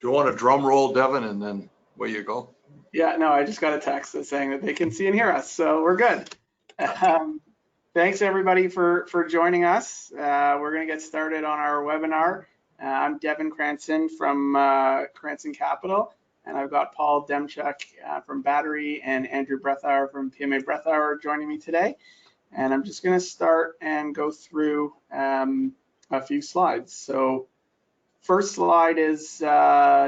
you want a drum roll, Devin, and then away you go? Yeah, no, I just got a text saying that they can see and hear us, so we're good. Thanks everybody for joining us. We're going to get started on our webinar. I'm Devin Cranston from Cranston Capital, and I've got Paul Demchuk from Battery and Andrew Brethauer from PMA Brethauer joining me today. And I'm just going to start and go through a few slides. So first slide is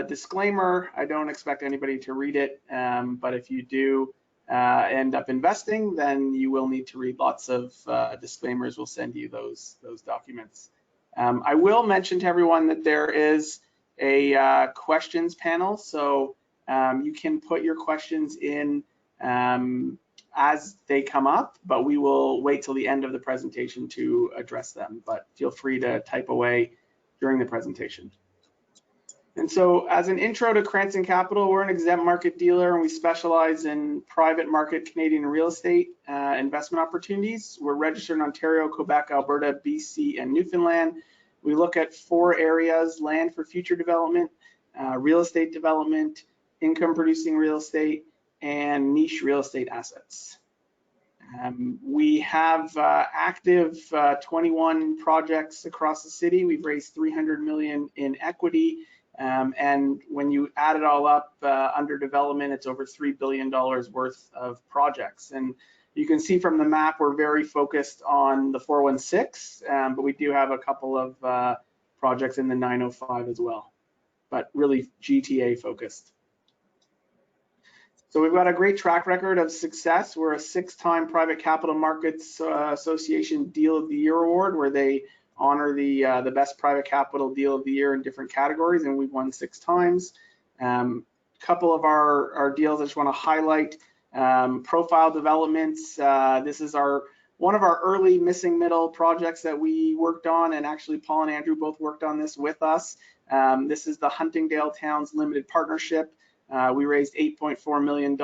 disclaimer. I don't expect anybody to read it, but if you do end up investing, then you will need to read lots of disclaimers. We'll send you those documents. I will mention to everyone that there is a questions panel, so you can put your questions in as they come up, but we will wait till the end of the presentation to address them. But feel free to type away during the presentation. And so as an intro to Cranston Capital, we're an exempt market dealer and we specialize in private market Canadian real estate investment opportunities. We're registered in Ontario, Quebec, Alberta, BC, and Newfoundland. We look at 4 areas: land for future development, real estate development, income producing real estate, and niche real estate assets. We have active 21 projects across the city. We've raised $300 million in equity, and when you add it all up, under development, it's over $3 billion worth of projects. And you can see from the map, we're very focused on the 416, but we do have a couple of projects in the 905 as well, but really GTA focused. So we've got a great track record of success. We're a 6-time Private Capital Markets Association Deal of the Year award, where they honor the best private capital deal of the year in different categories, and we've won 6 times. Couple of our deals I just want to highlight. Profile Developments. This is one of our early missing middle projects that we worked on, and actually Paul and Andrew both worked on this with us. This is the Huntingdale Towns Limited Partnership. We raised $8.4 million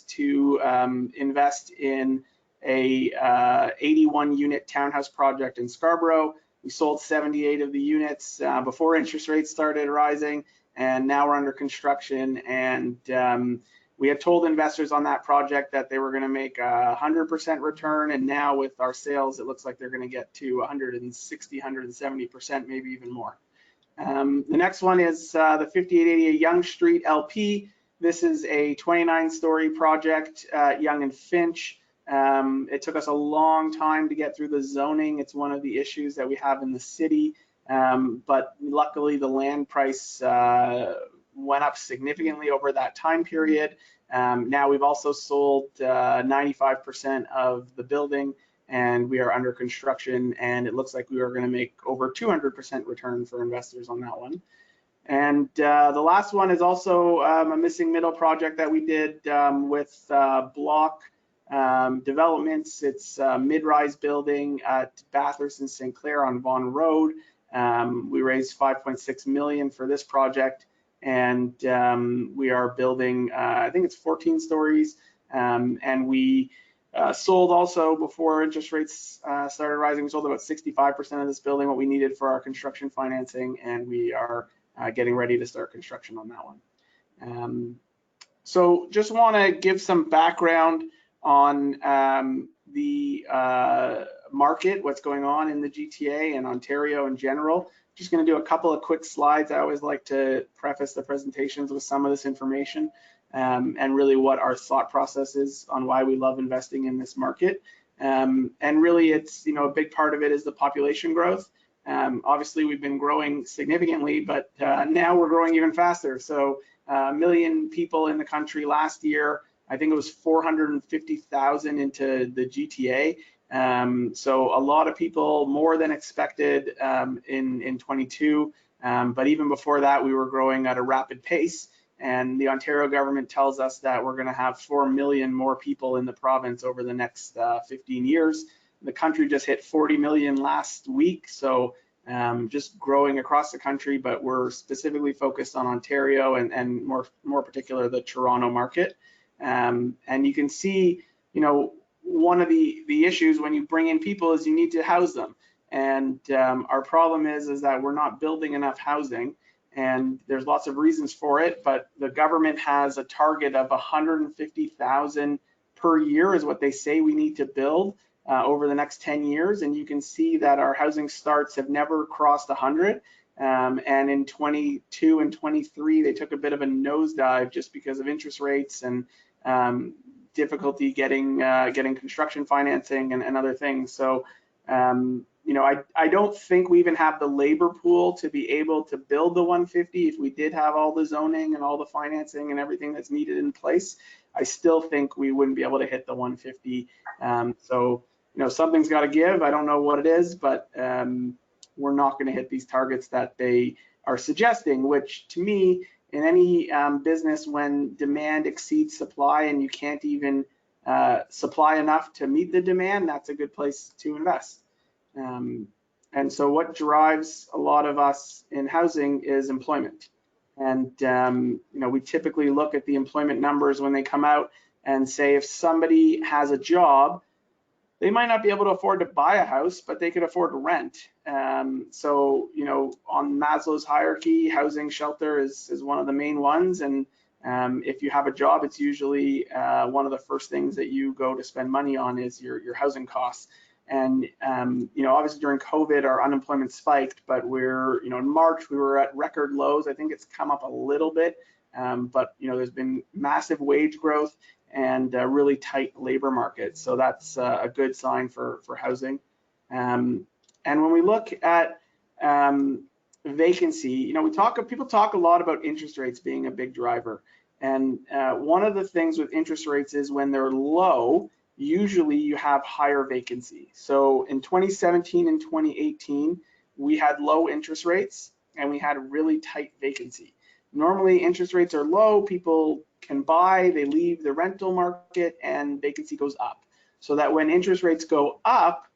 to invest in a 81-unit townhouse project in Scarborough. We sold 78 of the units before interest rates started rising, and now we're under construction. And we had told investors on that project that they were going to make 100% return, and now with our sales, it looks like they're going to get to 160, 170%, maybe even more. The next one is the 5888 Yonge Street LP. This is a 29-story project at Yonge and Finch. It took us a long time to get through the zoning. It's one of the issues that we have in the city, but luckily the land price went up significantly over that time period. Now we've also sold 95% of the building, and we are under construction, and it looks like we are going to make over 200% return for investors on that one. And the last one is also a missing middle project that we did with Block Developments. It's a mid-rise building at Bathurst and St. Clair on Vaughan Road. We raised $5.6 million for this project, and we are building, I think it's 14 stories, and we sold also before interest rates started rising. We sold about 65% of this building, what we needed for our construction financing, and we are getting ready to start construction on that one. So just want to give some background on the market, what's going on in the GTA and Ontario in general. Just going to do a couple of quick slides. I always like to preface the presentations with some of this information. And really what our thought process is on why we love investing in this market. And really it's, a big part of it is the population growth. Obviously we've been growing significantly, but now we're growing even faster. So 1 million people in the country last year. I think it was 450,000 into the GTA. So a lot of people, more than expected in 22. But even before that, we were growing at a rapid pace. And the Ontario government tells us that we're going to have 4 million more people in the province over the next 15 years. The country just hit 40 million last week, so just growing across the country, but we're specifically focused on Ontario and more particular the Toronto market. And you can see, one of the issues when you bring in people is you need to house them. And our problem is that we're not building enough housing. and there's lots of reasons for it, but the government has a target of 150,000 per year is what they say we need to build over the next 10 years. And you can see that our housing starts have never crossed 100. And in 22 and 23, they took a bit of a nosedive just because of interest rates and difficulty getting construction financing and other things. So, you know, I don't think we even have the labor pool to be able to build the 150. If we did have all the zoning and all the financing and everything that's needed in place, I still think we wouldn't be able to hit the 150. So, you know, something's got to give. I don't know what it is, but we're not going to hit these targets that they are suggesting, which to me, in any business, when demand exceeds supply and you can't even supply enough to meet the demand, that's a good place to invest. And so what drives a lot of us in housing is employment. And, you know, we typically look at the employment numbers when they come out and say if somebody has a job, they might not be able to afford to buy a house, but they could afford to rent. So, you know, on Maslow's hierarchy, housing, shelter is one of the main ones. And if you have a job, it's usually one of the first things that you go to spend money on is your housing costs. And, you know, obviously during COVID, our unemployment spiked, but we're, you know, in March, we were at record lows. I think it's come up a little bit, but, you know, there's been massive wage growth and a really tight labor market. So that's a good sign for housing. And when we look at vacancy, you know, people talk a lot about interest rates being a big driver. And one of the things with interest rates is when they're low, usually you have higher vacancy. So in 2017 and 2018, we had low interest rates and we had a really tight vacancy. Normally interest rates are low, people can buy, they leave the rental market and vacancy goes up. So that when interest rates go up,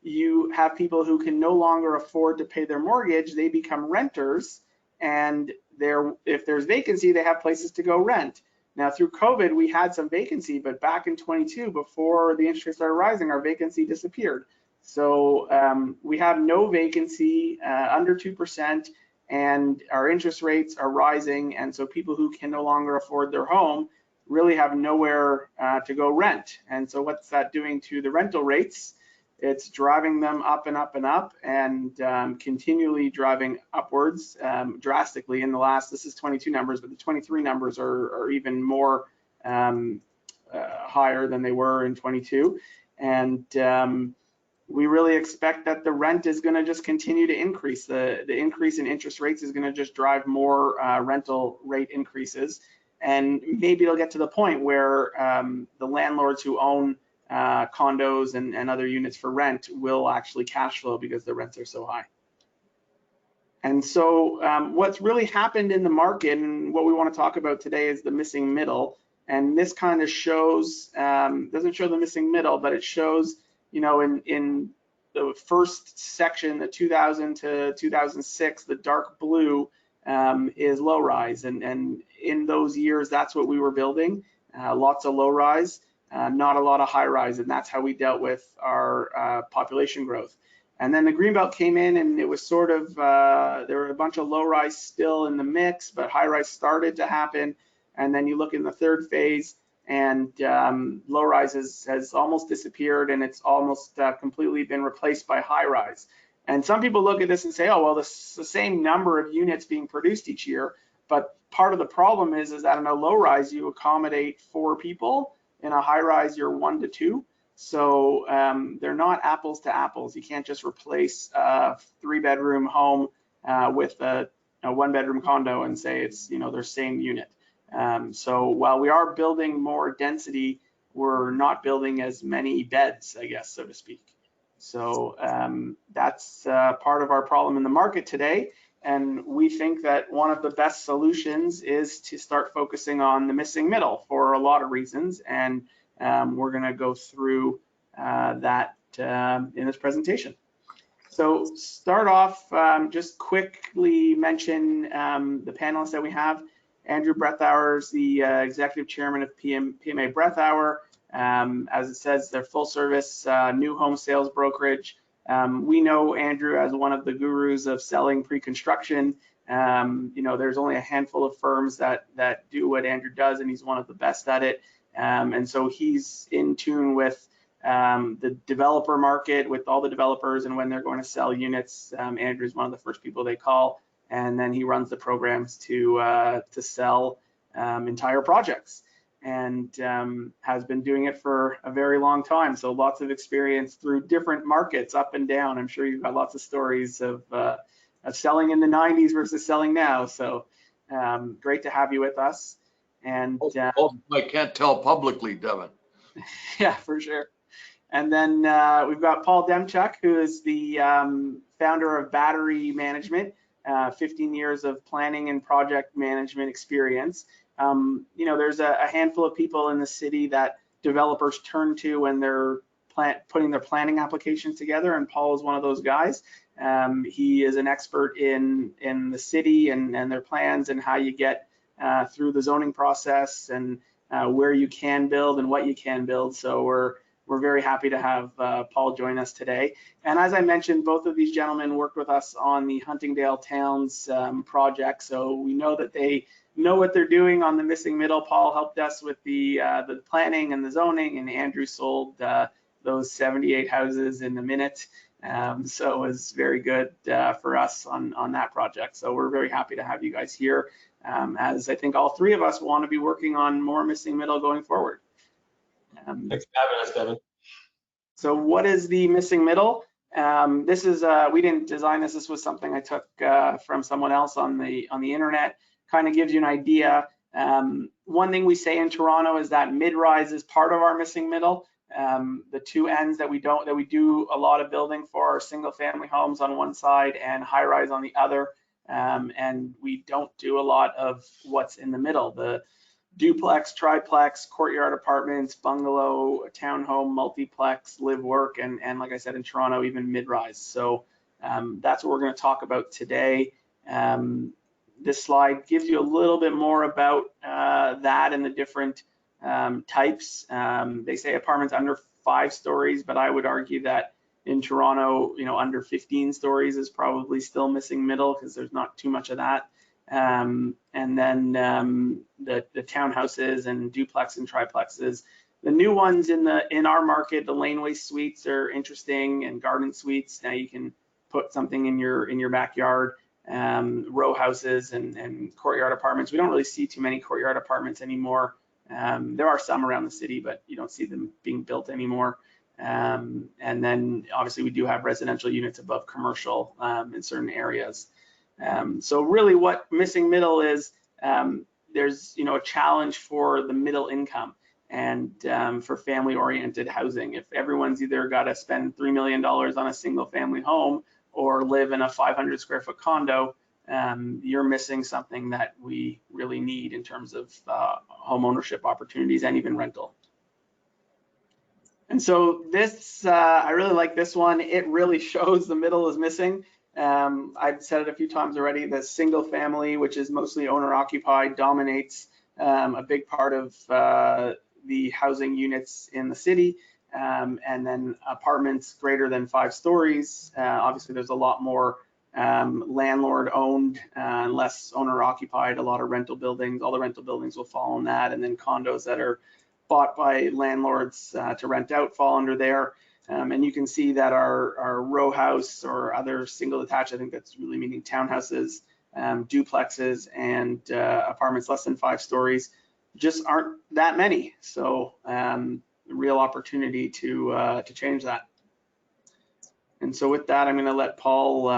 you have people who can no longer afford to pay their mortgage, they become renters, and if there's vacancy, they have places to go rent. Now through COVID, we had some vacancy, but back in 22, before the interest rates started rising, our vacancy disappeared. So we have no vacancy, under 2%, and our interest rates are rising. And so people who can no longer afford their home really have nowhere to go rent. And so what's that doing to the rental rates? It's driving them up and up and up, and continually driving upwards drastically in the last, this is 22 numbers, but the 23 numbers are even more higher than they were in 22. And we really expect that the rent is going to just continue to increase. The increase in interest rates is going to just drive more rental rate increases. And maybe it'll get to the point where the landlords who own condos and other units for rent will actually cash flow because the rents are so high. And so what's really happened in the market, and what we want to talk about today, is the missing middle. And this kind of shows, doesn't show the missing middle, but it shows, you know, in the first section, the 2000 to 2006, the dark blue is low rise. And in those years, that's what we were building, lots of low rise. Not a lot of high rise, and that's how we dealt with our population growth. And then the Greenbelt came in, and it was sort of, there were a bunch of low rise still in the mix, but high rise started to happen. And then you look in the third phase, and low rise has almost disappeared, and it's almost completely been replaced by high rise. And some people look at this and say, oh, well, it's the same number of units being produced each year. But part of the problem is that in a low rise, you accommodate 4 people. In a high rise, you're 1 to 2. So they're not apples to apples. You can't just replace a 3-bedroom home with a 1-bedroom condo and say it's, you know, their same unit. So while we are building more density, we're not building as many beds, I guess, so to speak. So that's part of our problem in the market today. And we think that one of the best solutions is to start focusing on the missing middle for a lot of reasons. And we're going to go through that in this presentation. So start off, just quickly mention the panelists that we have. Andrew Breathauer is the executive chairman of PMA Breathauer. As it says, they're full service new home sales brokerage. We know Andrew as one of the gurus of selling pre-construction. There's only a handful of firms that do what Andrew does, and he's one of the best at it. And so he's in tune with the developer market, with all the developers, and when they're going to sell units, Andrew's one of the first people they call, and then he runs the programs to sell entire projects, and has been doing it for a very long time. So lots of experience through different markets up and down. I'm sure you've got lots of stories of selling in the 90s versus selling now. So great to have you with us. And I can't tell publicly, Devin. yeah, for sure. And then we've got Paul Demchuk, who is the founder of Battery Management, 15 years of planning and project management experience. There's a handful of people in the city that developers turn to when they're putting their planning applications together, and Paul is one of those guys. He is an expert in the city and their plans and how you get through the zoning process and where you can build and what you can build. So we're very happy to have Paul join us today. And as I mentioned, both of these gentlemen worked with us on the Huntingdale Towns project, so we know that they know what they're doing on the missing middle. Paul helped us with the planning and the zoning, and Andrew sold those 78 houses in a minute. So it was very good for us on that project. So we're very happy to have you guys here, as I think all three of us want to be working on more missing middle going forward. Thanks for having us, Devin. So what is the missing middle? This is we didn't design this. This was something I took from someone else on the internet. Kind of gives you an idea. One thing we say in Toronto is that mid-rise is part of our missing middle. The two ends that we do a lot of building for are single-family homes on one side and high-rise on the other. And we don't do a lot of what's in the middle. The duplex, triplex, courtyard apartments, bungalow, townhome, multiplex, live, work, and like I said, in Toronto, even mid-rise. So that's what we're going to talk about today. This slide gives you a little bit more about that and the different types. They say apartments under 5 stories, but I would argue that in Toronto, under 15 stories is probably still missing middle because there's not too much of that. And then the townhouses and duplex and triplexes. The new ones in our market, the laneway suites are interesting, and garden suites. Now you can put something in your backyard. Row houses and courtyard apartments. We don't really see too many courtyard apartments anymore. There are some around the city, but you don't see them being built anymore. And then obviously we do have residential units above commercial in certain areas. So really what missing middle is, there's a challenge for the middle income and for family oriented housing. If everyone's either got to spend $3 million on a single family home or live in a 500 square foot condo, you're missing something that we really need in terms of home ownership opportunities and even rental. And so this, I really like this one. It really shows the middle is missing. I've said it a few times already, the single family, which is mostly owner occupied, dominates a big part of the housing units in the city. And then apartments greater than 5 stories. Obviously, there's a lot more landlord owned and less owner occupied, a lot of rental buildings. All the rental buildings will fall in that. And then condos that are bought by landlords to rent out fall under there. And you can see that our row house or other single detached, I think that's really meaning townhouses, duplexes, and apartments less than 5 stories just aren't that many. So real opportunity to change that. And so with that, I'm going to let Paul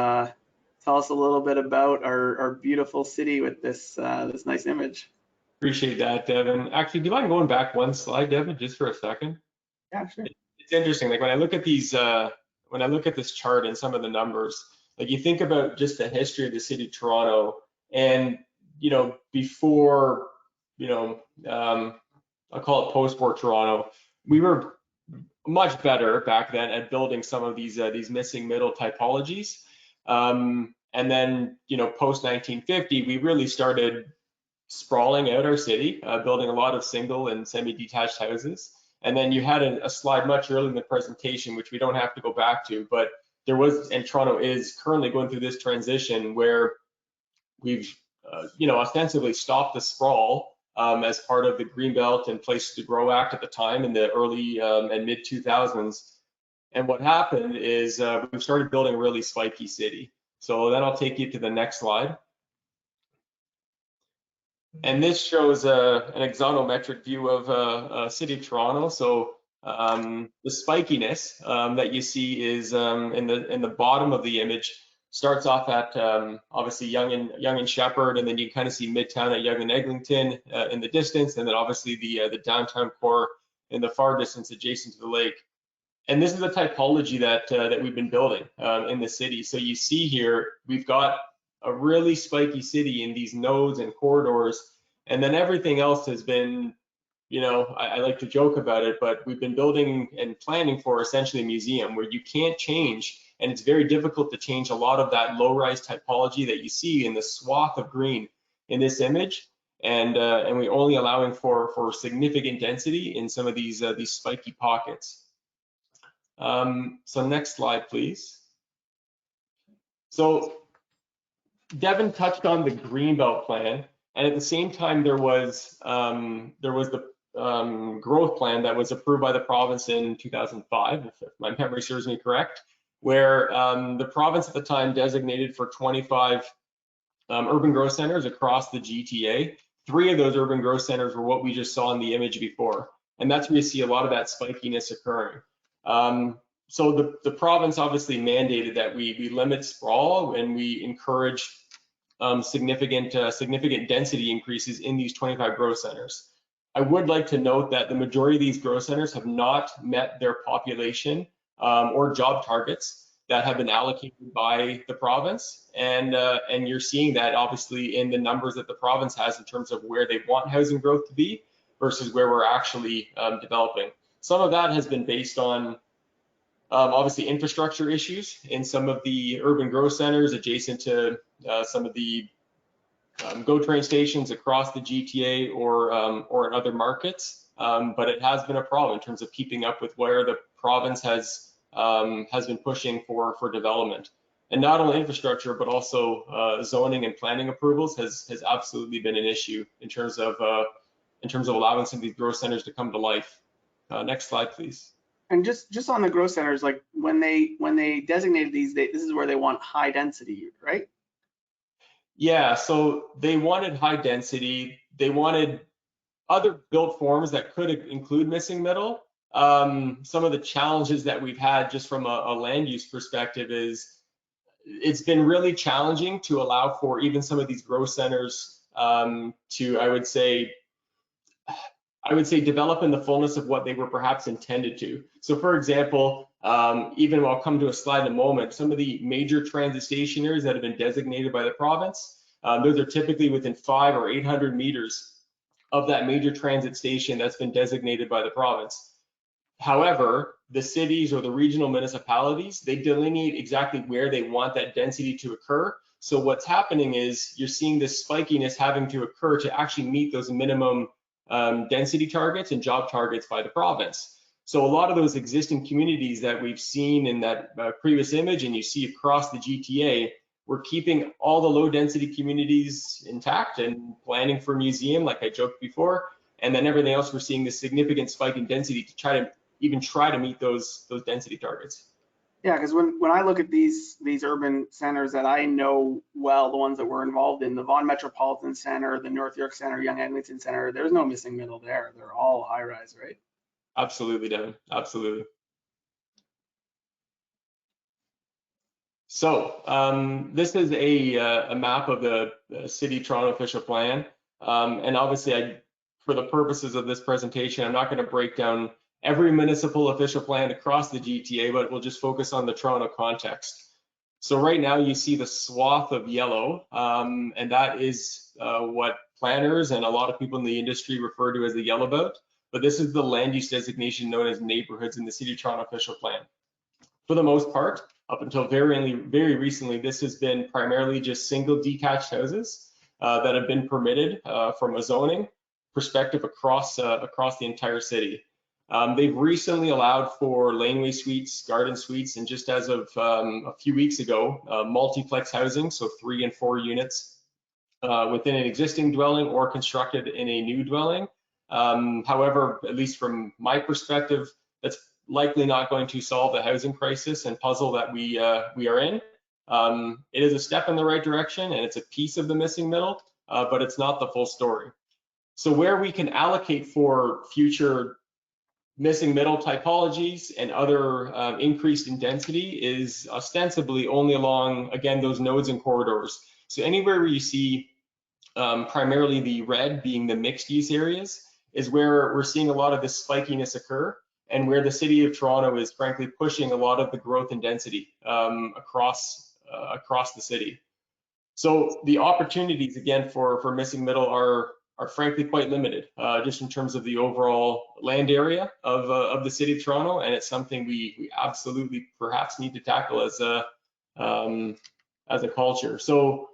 tell us a little bit about our beautiful city with this this nice image. Appreciate that, Devin. Actually, do you mind going back one slide, Devin, just for a second? Yeah, sure. It's interesting. Like when I look at these, when I look at this chart and some of the numbers, like you think about just the history of the city of Toronto, and before, I'll call it post-war Toronto, we were much better back then at building some of these missing middle typologies. And then, post 1950, we really started sprawling out our city, building a lot of single and semi-detached houses. And then you had a slide much earlier in the presentation, which we don't have to go back to, but there was, and Toronto is currently going through this transition where we've ostensibly stopped the sprawl as part of the Greenbelt and Places to Grow Act at the time in the early and mid 2000s. And what happened is we started building a really spiky city. So then I'll take you to the next slide. And this shows an axonometric view of City of Toronto. So the spikiness that you see is in the bottom of the image starts off at obviously Yonge and Sheppard, and then you kind of see Midtown at Yonge and Eglinton in the distance, and then obviously the downtown core in the far distance adjacent to the lake. And this is the typology that we've been building in the city. So you see here, we've got a really spiky city in these nodes and corridors, and then everything else has been, I like to joke about it, but we've been building and planning for essentially a museum where you can't change, and it's very difficult to change a lot of that low-rise typology that you see in the swath of green in this image. And we're only allowing for significant density in some of these spiky pockets. So next slide, please. So Devin touched on the Greenbelt plan, and at the same time there was the growth plan that was approved by the province in 2005, if my memory serves me correct, where the province at the time designated for 25 urban growth centers across the GTA. 3 of those urban growth centers were what we just saw in the image before, and that's where you see a lot of that spikiness occurring. So the province obviously mandated that we limit sprawl and we encourage significant density increases in these 25 growth centers. I would like to note that the majority of these growth centers have not met their population or job targets that have been allocated by the province, and you're seeing that obviously in the numbers that the province has in terms of where they want housing growth to be versus where we're actually developing. Some of that has been based on obviously infrastructure issues in some of the urban growth centers adjacent to some of the GO train stations across the GTA or in other markets, but it has been a problem in terms of keeping up with where the province has been pushing for development. And not only infrastructure, but also zoning and planning approvals has absolutely been an issue in terms of allowing some of these growth centers to come to life. Next slide, please. And just on the growth centers, like when they designated these, this is where they want high density, right? Yeah, so they wanted high density. They wanted other built forms that could include missing middle. Some of the challenges that we've had just from a land use perspective is it's been really challenging to allow for even some of these growth centers to, I would say, develop in the fullness of what they were perhaps intended to. So for example, even I'll come to a slide in a moment, some of the major transit station areas that have been designated by the province, those are typically within 500 or 800 meters of that major transit station that's been designated by the province. However, the cities or the regional municipalities, they delineate exactly where they want that density to occur. So what's happening is you're seeing this spikiness having to occur to actually meet those minimum density targets and job targets by the province. So a lot of those existing communities that we've seen in that previous image and you see across the GTA, we're keeping all the low density communities intact and planning for a museum, like I joked before, and then everything else we're seeing this significant spike in density to try to meet those density targets. Yeah, because when I look at these urban centers that I know well, the ones that we're involved in, the Vaughan Metropolitan Center, the North York Center, Yonge Eglinton Center, there's no missing middle there. They're all high rise, right? Absolutely, Devin. Absolutely. So this is a map of the City of Toronto official plan. And obviously, for the purposes of this presentation, I'm not going to break down every municipal official plan across the GTA, but we'll just focus on the Toronto context. So right now you see the swath of yellow, and that is what planners and a lot of people in the industry refer to as the yellow belt. But this is the land use designation known as neighborhoods in the City of Toronto official plan. For the most part, up until very recently, this has been primarily just single detached houses that have been permitted from a zoning perspective across the entire city. They've recently allowed for laneway suites, garden suites, and just as of a few weeks ago, multiplex housing, so 3 and 4 units within an existing dwelling or constructed in a new dwelling. However, at least from my perspective, that's likely not going to solve the housing crisis and puzzle that we are in. It is a step in the right direction, and it's a piece of the missing middle, but it's not the full story. So where we can allocate for future missing middle typologies and other increased in density is ostensibly only along, again, those nodes and corridors. So anywhere where you see primarily the red being the mixed use areas is where we're seeing a lot of this spikiness occur, and where the city of Toronto is frankly pushing a lot of the growth and density across the city. So the opportunities again for missing middle are frankly quite limited, just in terms of the overall land area of the city of Toronto, and it's something we absolutely perhaps need to tackle as a culture. So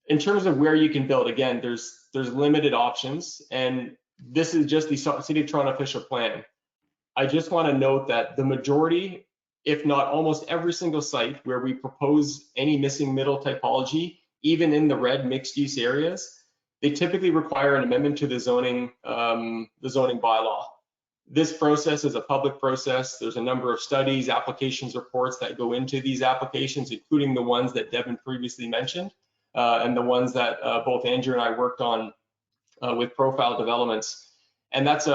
in terms of where you can build, again, there's limited options, and this is just the City of Toronto official plan. I just want to note that the majority, if not almost every single site where we propose any missing middle typology, even in the red mixed use areas, they typically require an amendment to the zoning bylaw. This process is a public process. There's a number of studies, applications, reports that go into these applications, including the ones that Devin previously mentioned, and the ones that both Andrew and I worked on with profile developments. And that's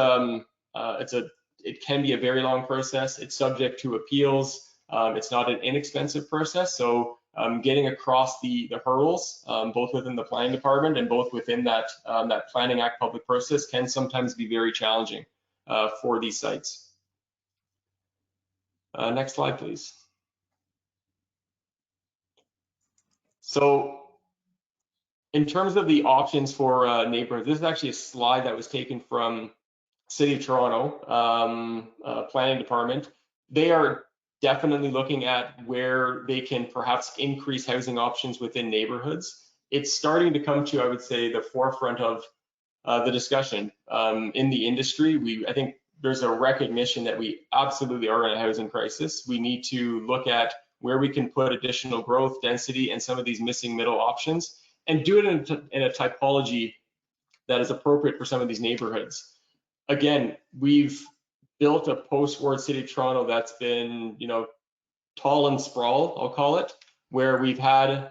it can be a very long process. It's subject to appeals. It's not an inexpensive process. So getting across the hurdles, both within the planning department and both within that Planning Act public process, can sometimes be very challenging for these sites. Next slide, please. So in terms of the options for neighborhoods, this is actually a slide that was taken from City of Toronto Planning Department. They are definitely looking at where they can perhaps increase housing options within neighborhoods. It's starting to come to, I would say, the forefront of the discussion in the industry. I think there's a recognition that we absolutely are in a housing crisis. We need to look at where we can put additional growth, density, and some of these missing middle options, and do it in a typology that is appropriate for some of these neighborhoods. Again, we've built a post-war City of Toronto that's been, tall and sprawled, I'll call it, where we've had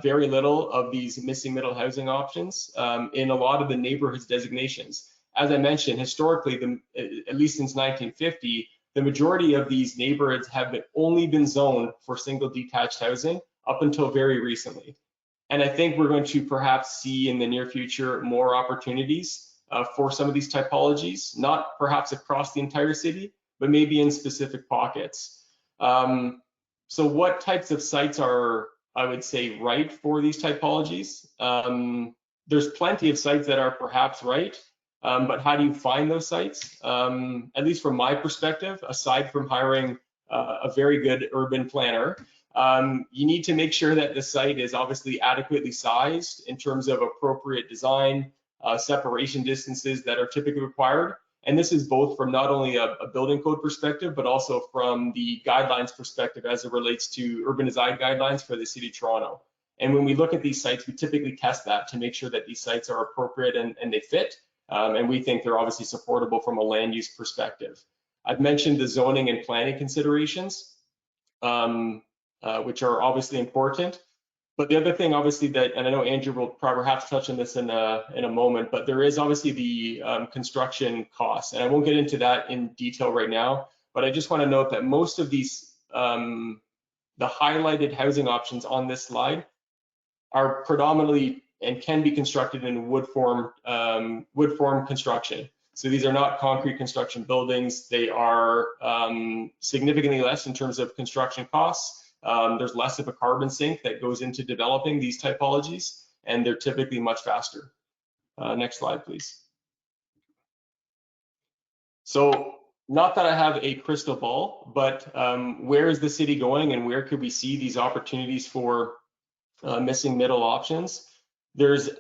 very little of these missing middle housing options in a lot of the neighborhoods designations. As I mentioned, historically, at least since 1950, the majority of these neighborhoods have only been zoned for single detached housing up until very recently. And I think we're going to perhaps see in the near future more opportunities for some of these typologies, not perhaps across the entire city, but maybe in specific pockets. So what types of sites are, I would say, right for these typologies? There's plenty of sites that are perhaps right, but how do you find those sites? At least from my perspective, aside from hiring a very good urban planner, you need to make sure that the site is obviously adequately sized in terms of appropriate design, separation distances that are typically required. And this is both from not only a building code perspective, but also from the guidelines perspective as it relates to urban design guidelines for the City of Toronto. And when we look at these sites, we typically test that to make sure that these sites are appropriate and they fit. And we think they're obviously supportable from a land use perspective. I've mentioned the zoning and planning considerations, which are obviously important. But the other thing, obviously, that, and I know Andrew will perhaps touch on this in a moment, but there is obviously the construction costs, and I won't get into that in detail right now. But I just want to note that most of these, the highlighted housing options on this slide, are predominantly and can be constructed in wood form construction. So these are not concrete construction buildings. They are significantly less in terms of construction costs. There's less of a carbon sink that goes into developing these typologies, and they're typically much faster. Next slide, please. So not that I have a crystal ball, but where is the city going and where could we see these opportunities for missing middle options? There's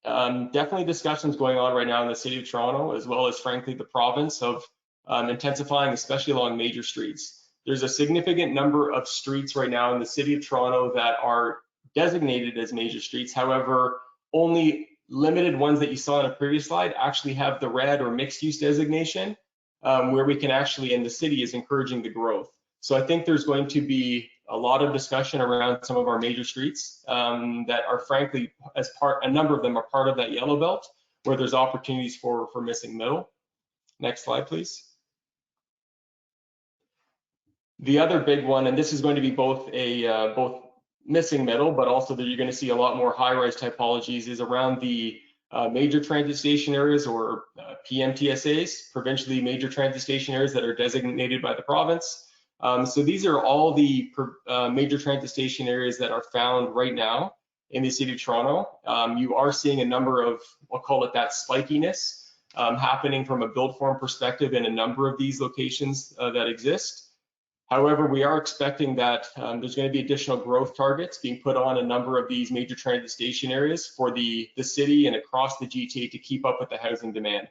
definitely discussions going on right now in the City of Toronto, as well as frankly the province, of intensifying, especially along major streets. There's a significant number of streets right now in the City of Toronto that are designated as major streets. However, only limited ones that you saw in a previous slide actually have the red or mixed use designation, where we can actually, and the city is encouraging the growth. So I think there's going to be a lot of discussion around some of our major streets that are frankly, a number of them are part of that yellow belt, where there's opportunities for missing middle. Next slide, please. The other big one, and this is going to be both missing middle, but also that you're going to see a lot more high-rise typologies, is around the major transit station areas, or PMTSAs, provincially major transit station areas that are designated by the province. So these are all the major transit station areas that are found right now in the city of Toronto. You are seeing a number of, we'll call it that spikiness, happening from a build form perspective in a number of these locations that exist. However, we are expecting that there's going to be additional growth targets being put on a number of these major transit station areas for the city and across the GTA to keep up with the housing demand.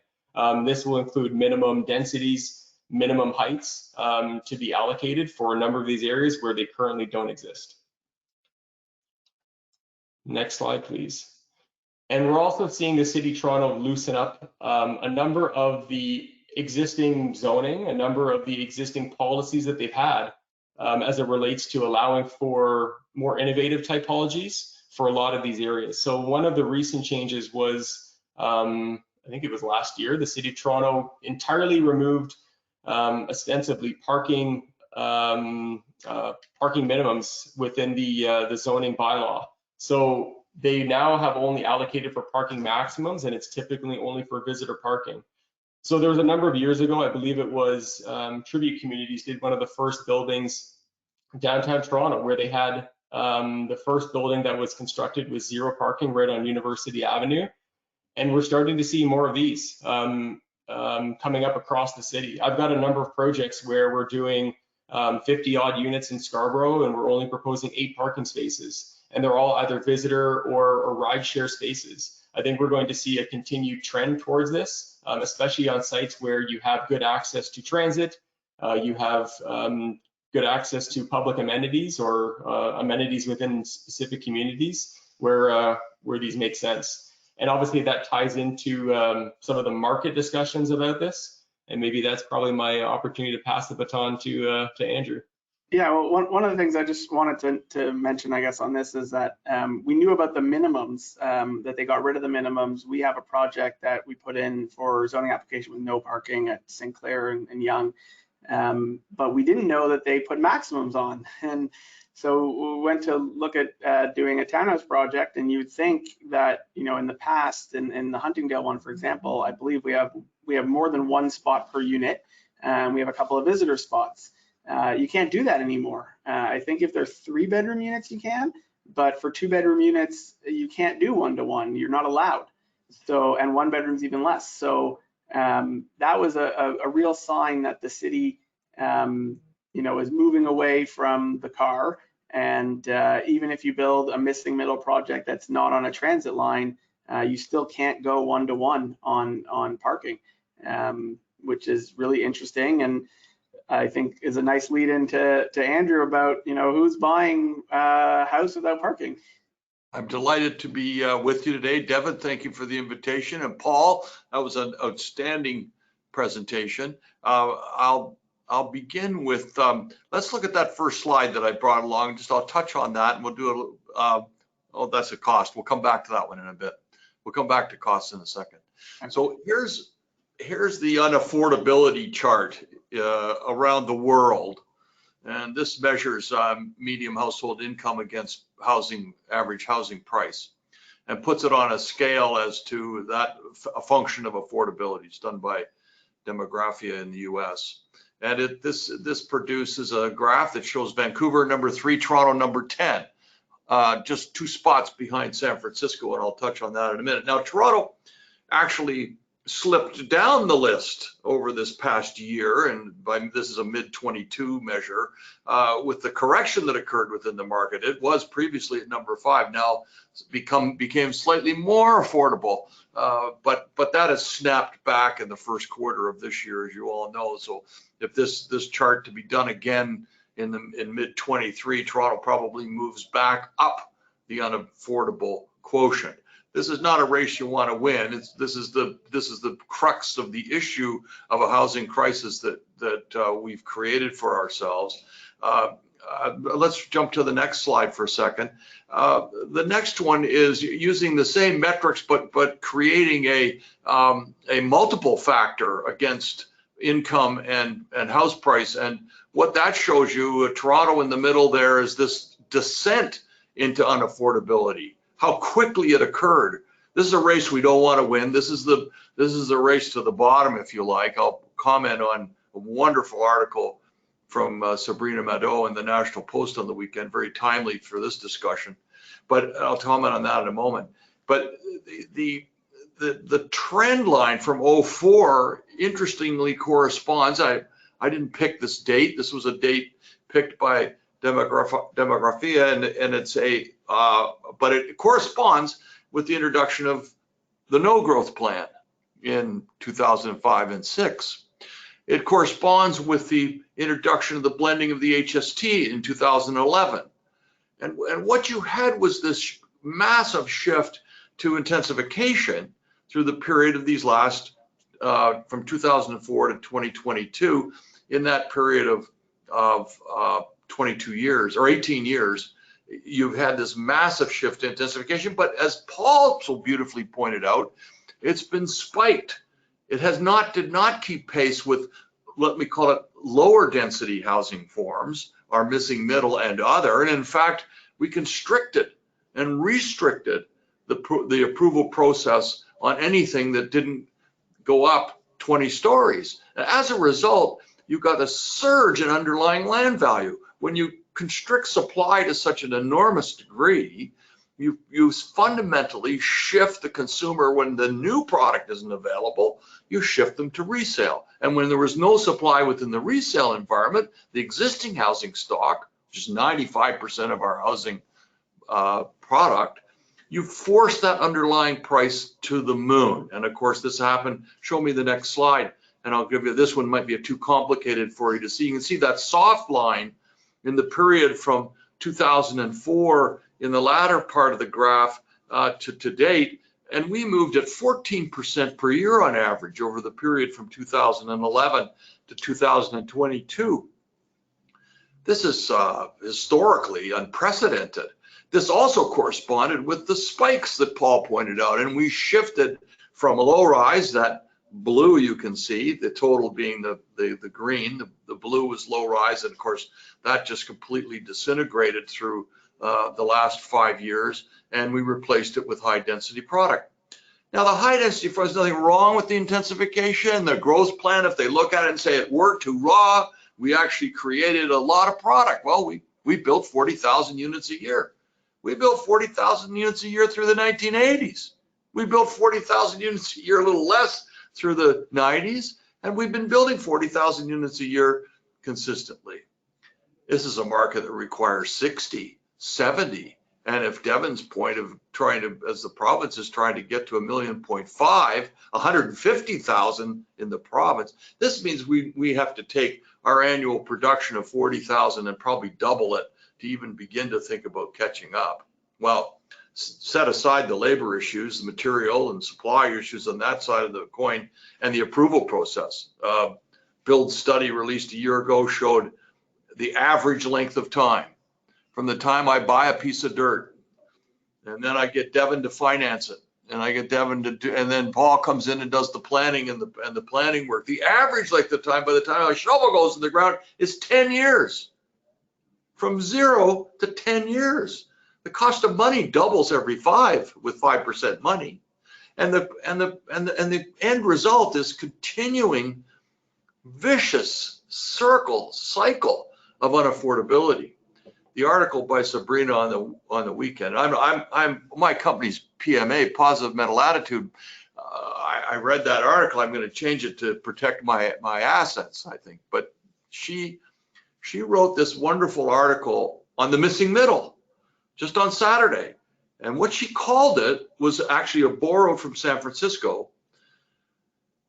This will include minimum densities, minimum heights to be allocated for a number of these areas where they currently don't exist. Next slide, please. And we're also seeing the city of Toronto loosen up a number of the existing zoning, a number of the existing policies that they've had as it relates to allowing for more innovative typologies for a lot of these areas. So one of the recent changes was, I think it was last year, the city of Toronto entirely removed ostensibly parking minimums within the zoning bylaw. So they now have only allocated for parking maximums, and it's typically only for visitor parking. So there was a number of years ago, I believe it was Tribute Communities did one of the first buildings downtown Toronto, where they had the first building that was constructed with zero parking right on University Avenue. And we're starting to see more of these coming up across the city. I've got a number of projects where we're doing 50 odd units in Scarborough, and we're only proposing 8 parking spaces. And they're all either visitor or ride share spaces. I think we're going to see a continued trend towards this, especially on sites where you have good access to transit, you have good access to public amenities or amenities within specific communities where these make sense. And obviously that ties into some of the market discussions about this. And maybe that's probably my opportunity to pass the baton to Andrew. Yeah, well, one of the things I just wanted to mention, I guess, on this is that we knew about the minimums, that they got rid of the minimums. We have a project that we put in for zoning application with no parking at Sinclair and Yonge, but we didn't know that they put maximums on. And so we went to look at doing a townhouse project, and you'd think that, you know, in the past, in the Huntingdale one, for example, I believe we have more than 1 spot per unit, and we have a couple of visitor spots. You can't do that anymore. I think if they're 3-bedroom units, you can, but for 2-bedroom units, you can't do 1-to-1. You're not allowed. So, and 1 bedroom's even less. So that was a real sign that the city, you know, is moving away from the car. And even if you build a missing middle project that's not on a transit line, you still can't go 1-to-1 on parking, which is really interesting. And I think is a nice lead into Andrew about, you know, who's buying a house without parking. I'm delighted to be with you today. Devin, thank you for the invitation. And Paul, that was an outstanding presentation. I'll begin with, let's look at that first slide that I brought along. I'll touch on that, and we'll do oh, that's a cost. We'll come back to that one in a bit. We'll come back to costs in a second. Okay. So here's the unaffordability chart around the world, and this measures median household income against average housing price, and puts it on a scale as to that a function of affordability. It's done by Demographia in the US, and this produces a graph that shows Vancouver number 3, Toronto number 10, just 2 spots behind San Francisco, and I'll touch on that in a minute. Now, Toronto actually slipped down the list over this past year, and this is a mid-22 measure, with the correction that occurred within the market. It was previously at number 5, now became slightly more affordable, but that has snapped back in the first quarter of this year, as you all know. So if this chart to be done again in mid-23, Toronto probably moves back up the unaffordable quotient. This is not a race you want to win. This is the crux of the issue of a housing crisis that we've created for ourselves. Let's jump to the next slide for a second. The next one is using the same metrics, but creating a multiple factor against income and house price. And what that shows you, Toronto in the middle there, is this descent into unaffordability, how quickly it occurred. This is a race we don't want to win. This is a race to the bottom, if you like. I'll comment on a wonderful article from Sabrina Mado in the National Post on the weekend, very timely for this discussion. But I'll comment on that in a moment. But the trend line from 04 interestingly corresponds. I didn't pick this date. This was a date picked by Demographia, and it's but it corresponds with the introduction of the no growth plan in 2005 and 6. It corresponds with the introduction of the blending of the HST in 2011. And what you had was this massive shift to intensification through the period of these last, from 2004 to 2022, in that period of 22 years or 18 years, you've had this massive shift to intensification. But as Paul so beautifully pointed out, it's been spiked. It did not keep pace with, let me call it, lower density housing forms, our missing middle and other. And in fact, we constricted and restricted the approval process on anything that didn't go up 20 stories. And as a result, you got a surge in underlying land value. When you constrict supply to such an enormous degree, you fundamentally shift the consumer. When the new product isn't available, you shift them to resale. And when there was no supply within the resale environment, the existing housing stock, which is 95% of our housing product, you force that underlying price to the moon. And of course, this happened. Show me the next slide, and I'll give you, this one might be too complicated for you to see. You can see that soft line in the period from 2004 in the latter part of the graph to date, and we moved at 14% per year on average over the period from 2011 to 2022. This is historically unprecedented. This also corresponded with the spikes that Paul pointed out, and we shifted from a low rise, that blue you can see, the total being the green, the blue was low rise, and of course that just completely disintegrated through the last 5 years, and we replaced it with high density product. Now the high density, there's nothing wrong with the intensification, the growth plan. If they look at it and say it worked, hurrah, we actually created a lot of product. Well, we built 40,000 units a year. We built 40,000 units a year through the 1980s. We built 40,000 units a year, a little less, through the 90s, and we've been building 40,000 units a year consistently. This is a market that requires 60, 70, and if Devin's point of trying to, as the province is trying to get to 1.5 million, 150,000 in the province, this means we have to take our annual production of 40,000 and probably double it to even begin to think about catching up. Well, set aside the labor issues, the material and supply issues on that side of the coin, and the approval process. Build study released a year ago showed the average length of time from the time I buy a piece of dirt, and then I get Devin to finance it, and I get Devin to do, and then Paul comes in and does the planning and the planning work. The average length of time by the time a shovel goes in the ground is 10 years. From 0 to 10 years. The cost of money doubles every 5 with 5% money, and the end result is continuing vicious cycle of unaffordability. The article by Sabrina on the weekend. My company's PMA, Positive Mental Attitude. I read that article. I'm going to change it to protect my assets, I think. But she wrote this wonderful article on the missing middle just on Saturday. And what she called it was actually borrowed from San Francisco.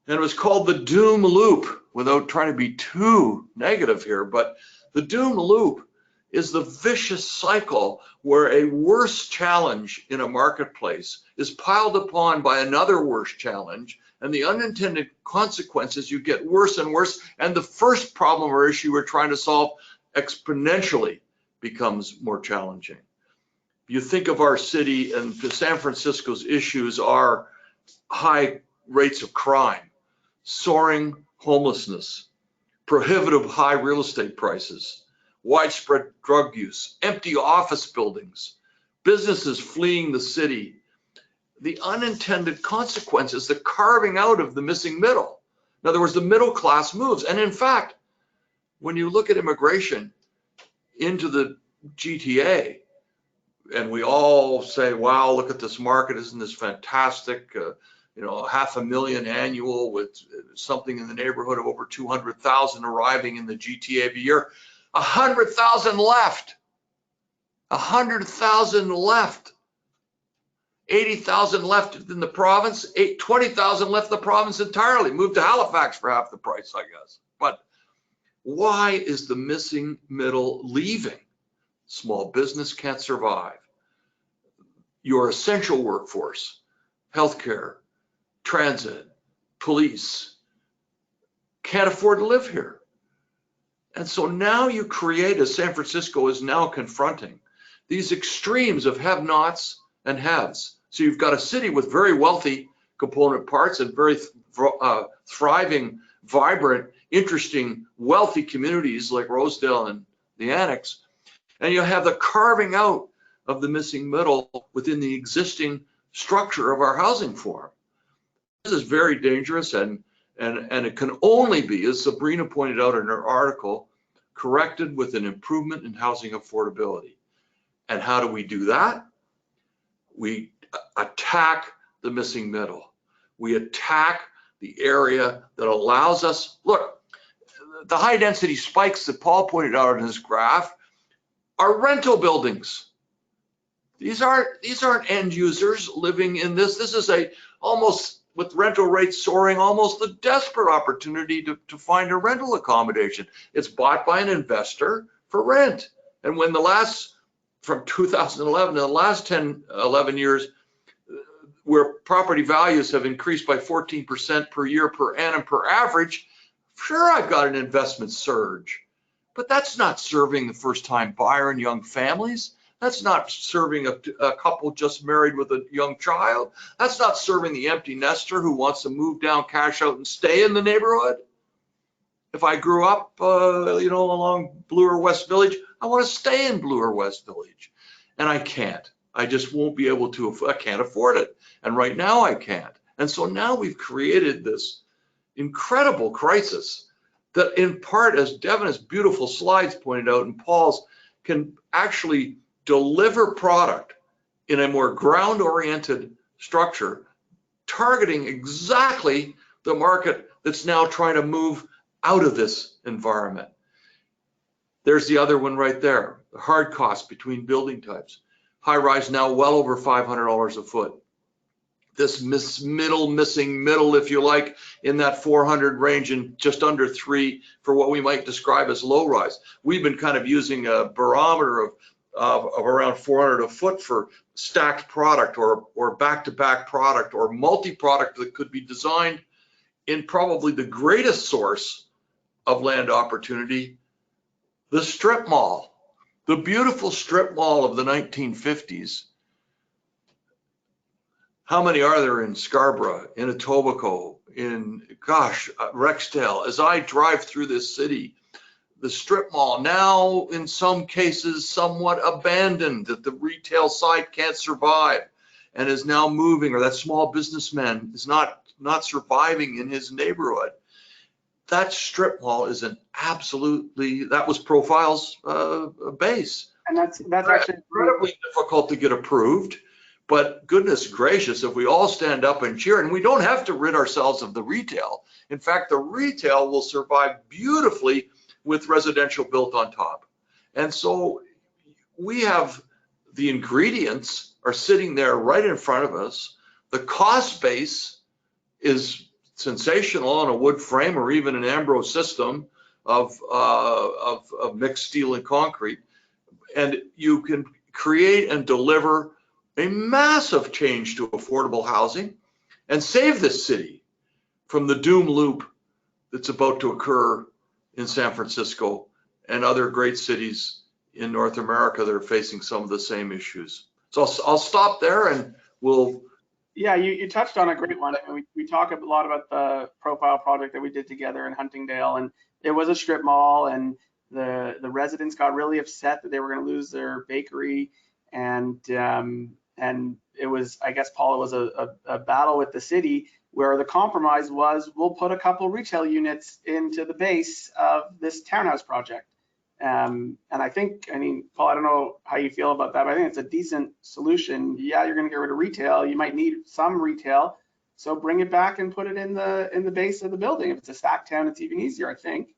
And it was called the doom loop, without trying to be too negative here. But the doom loop is the vicious cycle where a worse challenge in a marketplace is piled upon by another worse challenge, and the unintended consequences, you get worse and worse, and the first problem or issue we're trying to solve exponentially becomes more challenging. You think of our city, and San Francisco's issues are high rates of crime, soaring homelessness, prohibitive high real estate prices, widespread drug use, empty office buildings, businesses fleeing the city, the unintended consequences, the carving out of the missing middle. In other words, the middle class moves. And in fact, when you look at immigration into the GTA, and we all say, wow, look at this market, isn't this fantastic? 500,000 annual with something in the neighborhood of over 200,000 arriving in the GTA every year. 100,000 left. 100,000 left. 80,000 left in the province. 20,000 left the province entirely. Moved to Halifax for half the price, I guess. But why is the missing middle leaving? Small business can't survive. Your essential workforce, healthcare, transit, police, can't afford to live here. And so now you create, as San Francisco is now confronting, these extremes of have-nots and haves. So you've got a city with very wealthy component parts and very thriving, vibrant, interesting, wealthy communities like Rosedale and the Annex. And you have the carving out of the missing middle within the existing structure of our housing form. This is very dangerous, and it can only be, as Sabrina pointed out in her article, corrected with an improvement in housing affordability. And how do we do that? We attack the missing middle. We attack the area that allows us, look, the high density spikes that Paul pointed out in his graph are rental buildings. These aren't end users living in this. This is almost, with rental rates soaring, almost a desperate opportunity to find a rental accommodation. It's bought by an investor for rent. And when from 2011 to the last 10, 11 years, where property values have increased by 14% per year per annum per average, sure, I've got an investment surge, but that's not serving the first-time buyer and young families. That's not serving a couple just married with a young child. That's not serving the empty nester who wants to move down, cash out, and stay in the neighborhood. If I grew up, along Bloor West Village, I want to stay in Bloor West Village, and I can't. I just won't be able to. I can't afford it, and right now I can't. And so now we've created this incredible crisis that, in part, as Devon's beautiful slides pointed out, and Paul's, can actually deliver product in a more ground-oriented structure, targeting exactly the market that's now trying to move out of this environment. There's the other one right there, the hard cost between building types. High rise now well over $500 a foot. This missing middle, if you like, in that 400 range and just under 3 for what we might describe as low rise. We've been kind of using a barometer of around 400 a foot for stacked product or back-to-back product or multi-product that could be designed in probably the greatest source of land opportunity, the strip mall. The beautiful strip mall of the 1950s. How many are there in Scarborough, in Etobicoke, in, Rexdale? As I drive through this city, the strip mall now in some cases somewhat abandoned, that the retail side can't survive and is now moving, or that small businessman is not surviving in his neighborhood. That strip mall is that was Profile's base. And that's actually incredibly difficult to get approved, but goodness gracious, if we all stand up and cheer, and we don't have to rid ourselves of the retail. In fact, the retail will survive beautifully with residential built on top. And so we have the ingredients are sitting there right in front of us. The cost base is sensational on a wood frame or even an Ambrose system of mixed steel and concrete. and you can create and deliver a massive change to affordable housing and save this city from the doom loop that's about to occur in San Francisco and other great cities in North America that are facing some of the same issues. So I'll stop there and we'll. Yeah, you touched on a great one. I mean, we talk a lot about the profile project that we did together in Huntingdale, and it was a strip mall, and the residents got really upset that they were going to lose their bakery, and it was, I guess, Paul, it was a battle with the city where the compromise was we'll put a couple retail units into the base of this townhouse project. And I think, I mean, Paul, I don't know how you feel about that, but I think it's a decent solution. Yeah, you're going to get rid of retail. You might need some retail, so bring it back and put it in the base of the building. If it's a stack town, it's even easier, I think.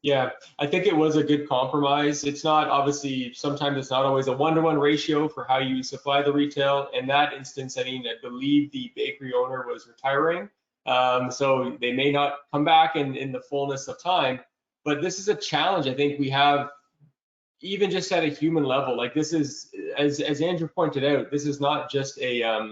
Yeah, I think it was a good compromise. It's not, obviously, sometimes it's not always a 1-to-1 ratio for how you supply the retail. In that instance, I mean, I believe the bakery owner was retiring, so they may not come back in the fullness of time. But this is a challenge I think we have, even just at a human level. Like, this is, as Andrew pointed out, this is not just a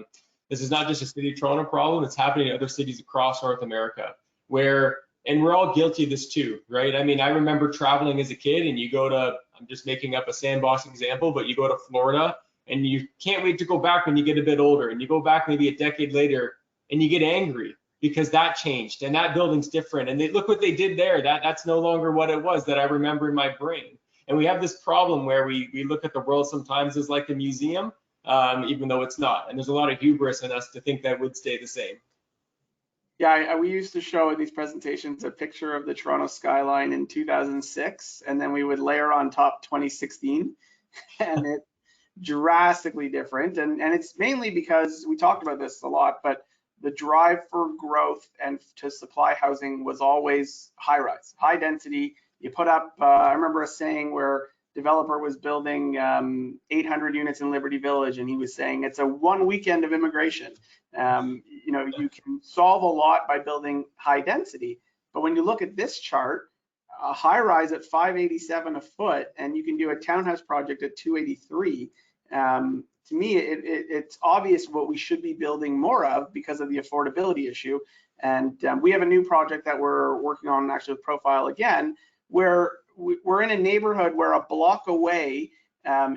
City of Toronto problem. It's happening in other cities across North America, where, and we're all guilty of this too, right? I mean, I remember traveling as a kid, and you go to, I'm just making up a sandbox example, but you go to Florida and you can't wait to go back when you get a bit older, and you go back maybe a decade later and you get angry because that changed and that building's different, and look what they did there. That's no longer what it was that I remember in my brain. And we have this problem where we look at the world sometimes as like a museum, even though it's not. And there's a lot of hubris in us to think that would stay the same. Yeah, we used to show in these presentations a picture of the Toronto skyline in 2006, and then we would layer on top 2016, and it's drastically different. And it's mainly because we talked about this a lot, but the drive for growth and to supply housing was always high rise, high density. You put up, I remember a saying where developer was building 800 units in Liberty Village, and he was saying it's a one weekend of immigration. You know, you can solve a lot by building high density, but when you look at this chart, a high rise at 587 a foot, and you can do a townhouse project at 283. To me, it's obvious what we should be building more of because of the affordability issue. And we have a new project that we're working on, actually with Profile again, where we're in a neighborhood where a block away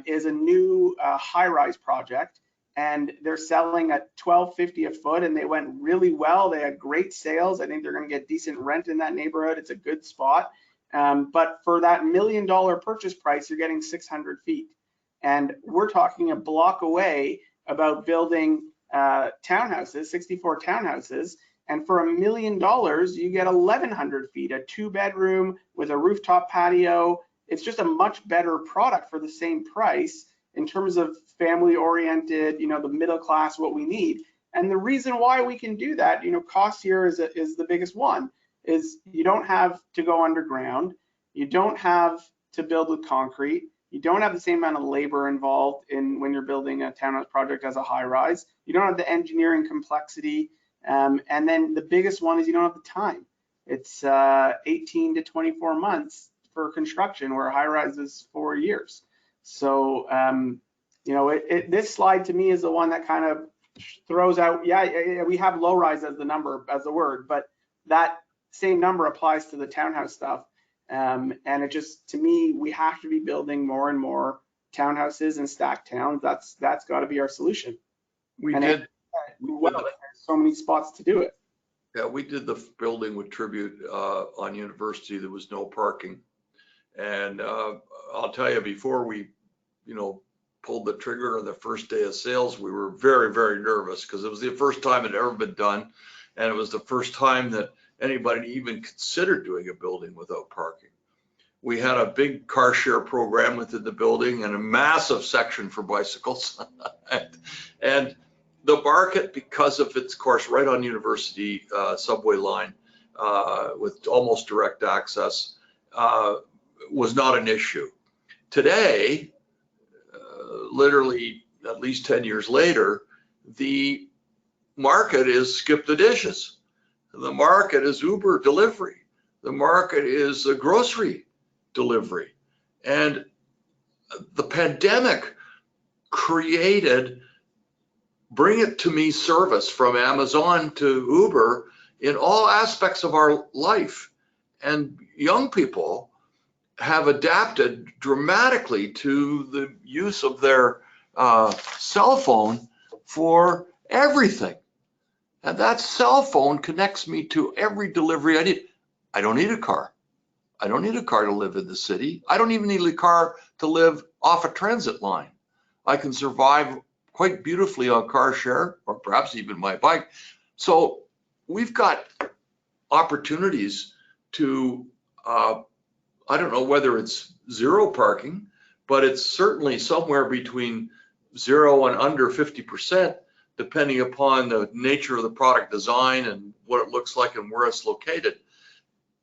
is a new high-rise project, and they're selling at $1,250 a foot, and they went really well. They had great sales. I think they're going to get decent rent in that neighborhood. It's a good spot. But for that $1 million purchase price, you're getting 600 feet. And we're talking a block away about building townhouses, 64 townhouses. And for $1 million, you get 1,100 feet, a 2-bedroom with a rooftop patio. It's just a much better product for the same price in terms of family oriented, you know, the middle class, what we need. And the reason why we can do that, you know, cost here is the biggest one, is you don't have to go underground. You don't have to build with concrete. You don't have the same amount of labor involved in when you're building a townhouse project as a high rise. You don't have the engineering complexity. And then the biggest one is you don't have the time. It's 18 to 24 months for construction, where high rise is 4 years. So, you know, this slide to me is the one that kind of throws out, yeah, we have low rise as the number, as the word, but that same number applies to the townhouse stuff. And it just, to me, we have to be building more and more townhouses and stacked towns. That's got to be our solution. We did there's so many spots to do it. Yeah, we did the building with Tribute on University. There was no parking, and I'll tell you, before we, you know, pulled the trigger on the first day of sales, we were very, very nervous because it was the first time it had ever been done, and it was the first time that anybody even considered doing a building without parking. We had a big car share program within the building and a massive section for bicycles. And the market, because of its course right on University subway line with almost direct access, was not an issue. Today, literally at least 10 years later, the market is skip the dishes. The market is Uber delivery. The market is a grocery delivery. And the pandemic created bring it to me service from Amazon to Uber in all aspects of our life. And young people have adapted dramatically to the use of their cell phone for everything. And that cell phone connects me to every delivery I need. I don't need a car. I don't need a car to live in the city. I don't even need a car to live off a transit line. I can survive quite beautifully on car share, or perhaps even my bike. So we've got opportunities to, I don't know whether it's zero parking, but it's certainly somewhere between 0 and under 50%, depending upon the nature of the product design and what it looks like and where it's located.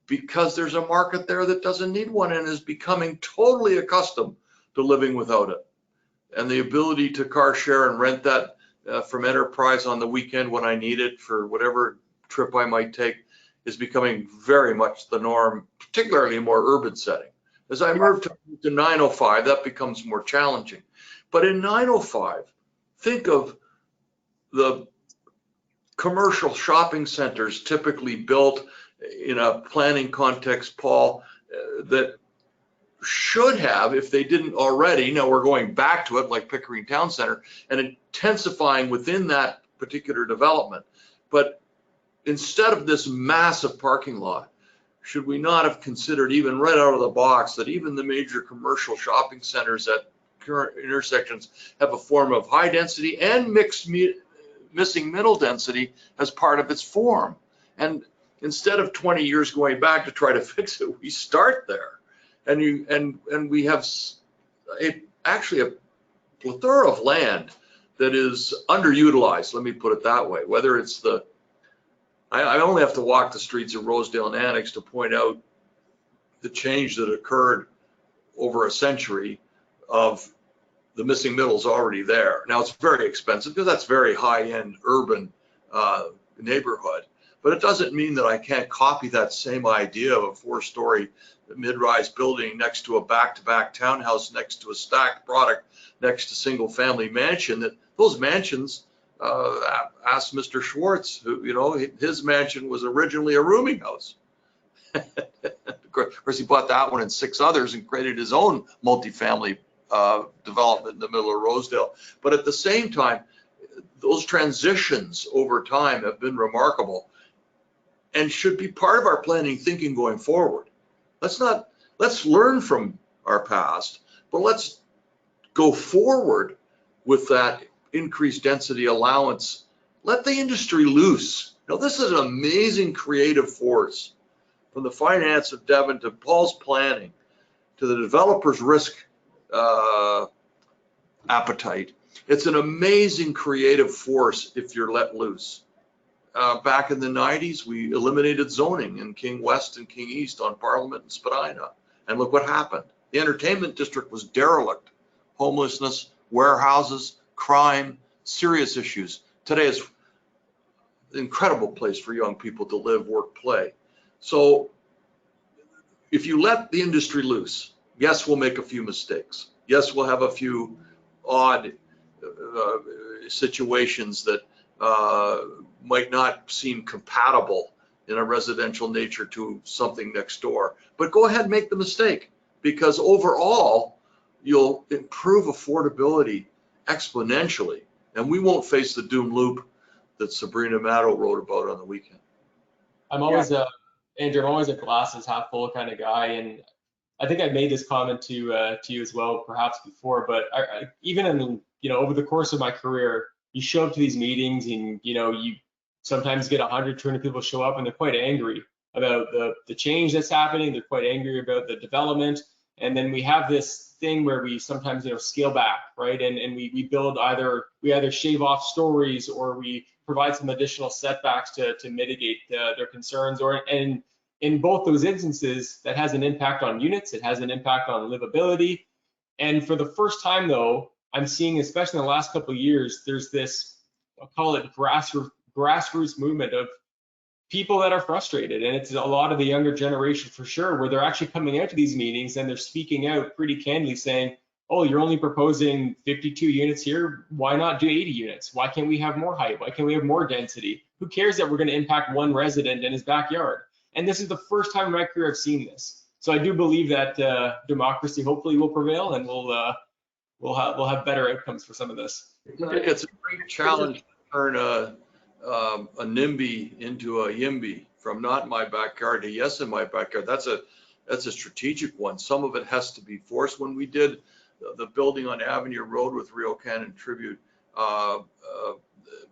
Because there's a market there that doesn't need one and is becoming totally accustomed to living without it. And the ability to car share and rent that from Enterprise on the weekend when I need it for whatever trip I might take is becoming very much the norm, particularly in a more urban setting. As I move to 905, that becomes more challenging. But in 905, think of the commercial shopping centers typically built in a planning context, Paul, that should have, if they didn't already, now we're going back to it like Pickering Town Center and intensifying within that particular development. But instead of this massive parking lot, should we not have considered even right out of the box that even the major commercial shopping centers at current intersections have a form of high density and missing middle density as part of its form? And instead of 20 years going back to try to fix it, we start there. And we have actually a plethora of land that is underutilized, let me put it that way. Whether it's I only have to walk the streets of Rosedale and Annex to point out the change that occurred over a century of the missing middle's already there. Now it's very expensive because that's very high-end urban neighborhood, but it doesn't mean that I can't copy that same idea of a 4-story mid-rise building next to a back-to-back townhouse, next to a stacked product, next to single-family mansion. That those mansions, asked Mr. Schwartz, who, you know, his mansion was originally a rooming house. Of course, he bought that one and 6 others and created his own multifamily development in the middle of Rosedale. But at the same time, those transitions over time have been remarkable and should be part of our planning thinking going forward. Let's learn from our past, but let's go forward with that increased density allowance. Let the industry loose. Now, this is an amazing creative force, from the finance of Devon to Paul's planning to the developer's risk appetite. It's an amazing creative force if you're let loose. Back in the 90s, we eliminated zoning in King West and King East on Parliament and Spadina. And look what happened. The entertainment district was derelict. Homelessness, warehouses, crime, serious issues. Today is an incredible place for young people to live, work, play. So if you let the industry loose, yes, we'll make a few mistakes. Yes, we'll have a few odd situations that might not seem compatible in a residential nature to something next door. But go ahead and make the mistake, because overall, you'll improve affordability exponentially, and we won't face the doom loop that Sabrina Matto wrote about on the weekend. I'm always Andrew, I'm always a glasses half full kind of guy, and I think I made this comment to you as well, perhaps before. But even in, you know, over the course of my career, you show up to these meetings, and you sometimes get 100, 200 people show up, and they're quite angry about the change that's happening. They're quite angry about the development, and then we have this thing where we sometimes scale back, right? And we build we either shave off stories, or we provide some additional setbacks to mitigate their concerns, and in both those instances, that has an impact on units, it has an impact on livability. And for the first time, though, I'm seeing, especially in the last couple of years, there's this, I'll call it grassroots movement of people that are frustrated. And it's a lot of the younger generation for sure, where they're actually coming out to these meetings and they're speaking out pretty candidly saying, oh, you're only proposing 52 units here. Why not do 80 units? Why can't we have more height? Why can't we have more density? Who cares that we're going to impact one resident in his backyard? And this is the first time in my career I've seen this. So I do believe that democracy hopefully will prevail, and we'll have better outcomes for some of this. It's a great challenge to turn a NIMBY into a YIMBY, from not in my backyard to yes in my backyard. That's a strategic one. Some of it has to be forced. When we did the building on Avenue Road with Rio Cannon Tribute,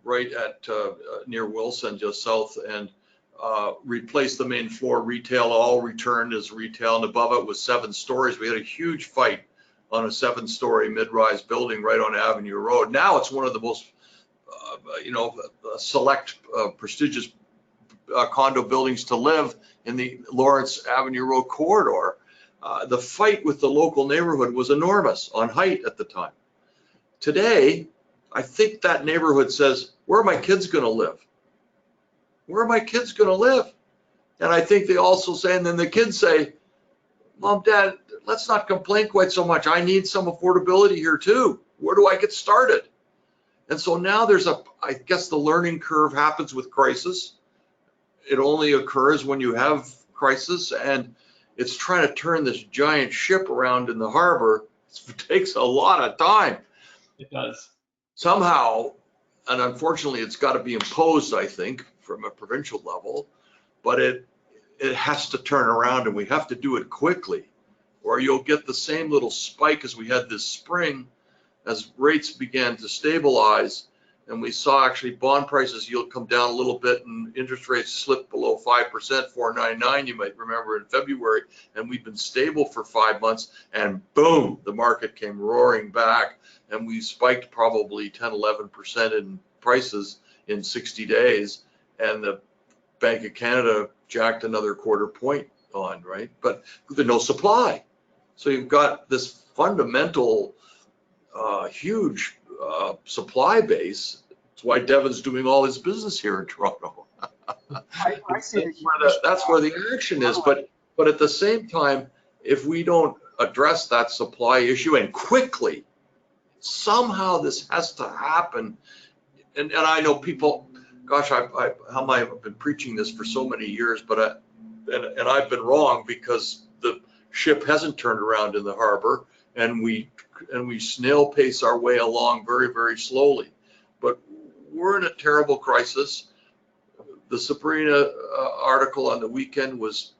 right at near Wilson, just south, and replaced the main floor retail, all returned as retail, and above it was 7 stories. We had a huge fight on a 7-story mid-rise building right on Avenue Road. Now it's one of the most, select, prestigious condo buildings to live in the Lawrence Avenue Road corridor. The fight with the local neighborhood was enormous on height at the time. Today, I think that neighborhood says, where are my kids going to live? Where are my kids going to live? And I think they also say, and then the kids say, Mom, Dad, let's not complain quite so much. I need some affordability here too. Where do I get started? And so now I guess the learning curve happens with crisis. It only occurs when you have crisis, and it's trying to turn this giant ship around in the harbor. It takes a lot of time. It does. Somehow, and unfortunately, it's got to be imposed, I think, from a provincial level, but it has to turn around, and we have to do it quickly, or you'll get the same little spike as we had this spring as rates began to stabilize, and we saw actually bond prices yield come down a little bit and interest rates slip below 5%, 4.99, you might remember, in February, and we've been stable for 5 months, and boom, the market came roaring back, and we spiked probably 10, 11% in prices in 60 days, and the Bank of Canada jacked another quarter point on, right? But there's no supply. So you've got this fundamental huge supply base. That's why Devin's doing all his business here in Toronto. I see That's where the action is. But at the same time, if we don't address that supply issue and quickly, somehow this has to happen. And I know people, gosh, I've been preaching this for so many years, but I've been wrong, because the ship hasn't turned around in the harbor, and we snail pace our way along very, very slowly. But we're in a terrible crisis. The Sabrina article on the weekend was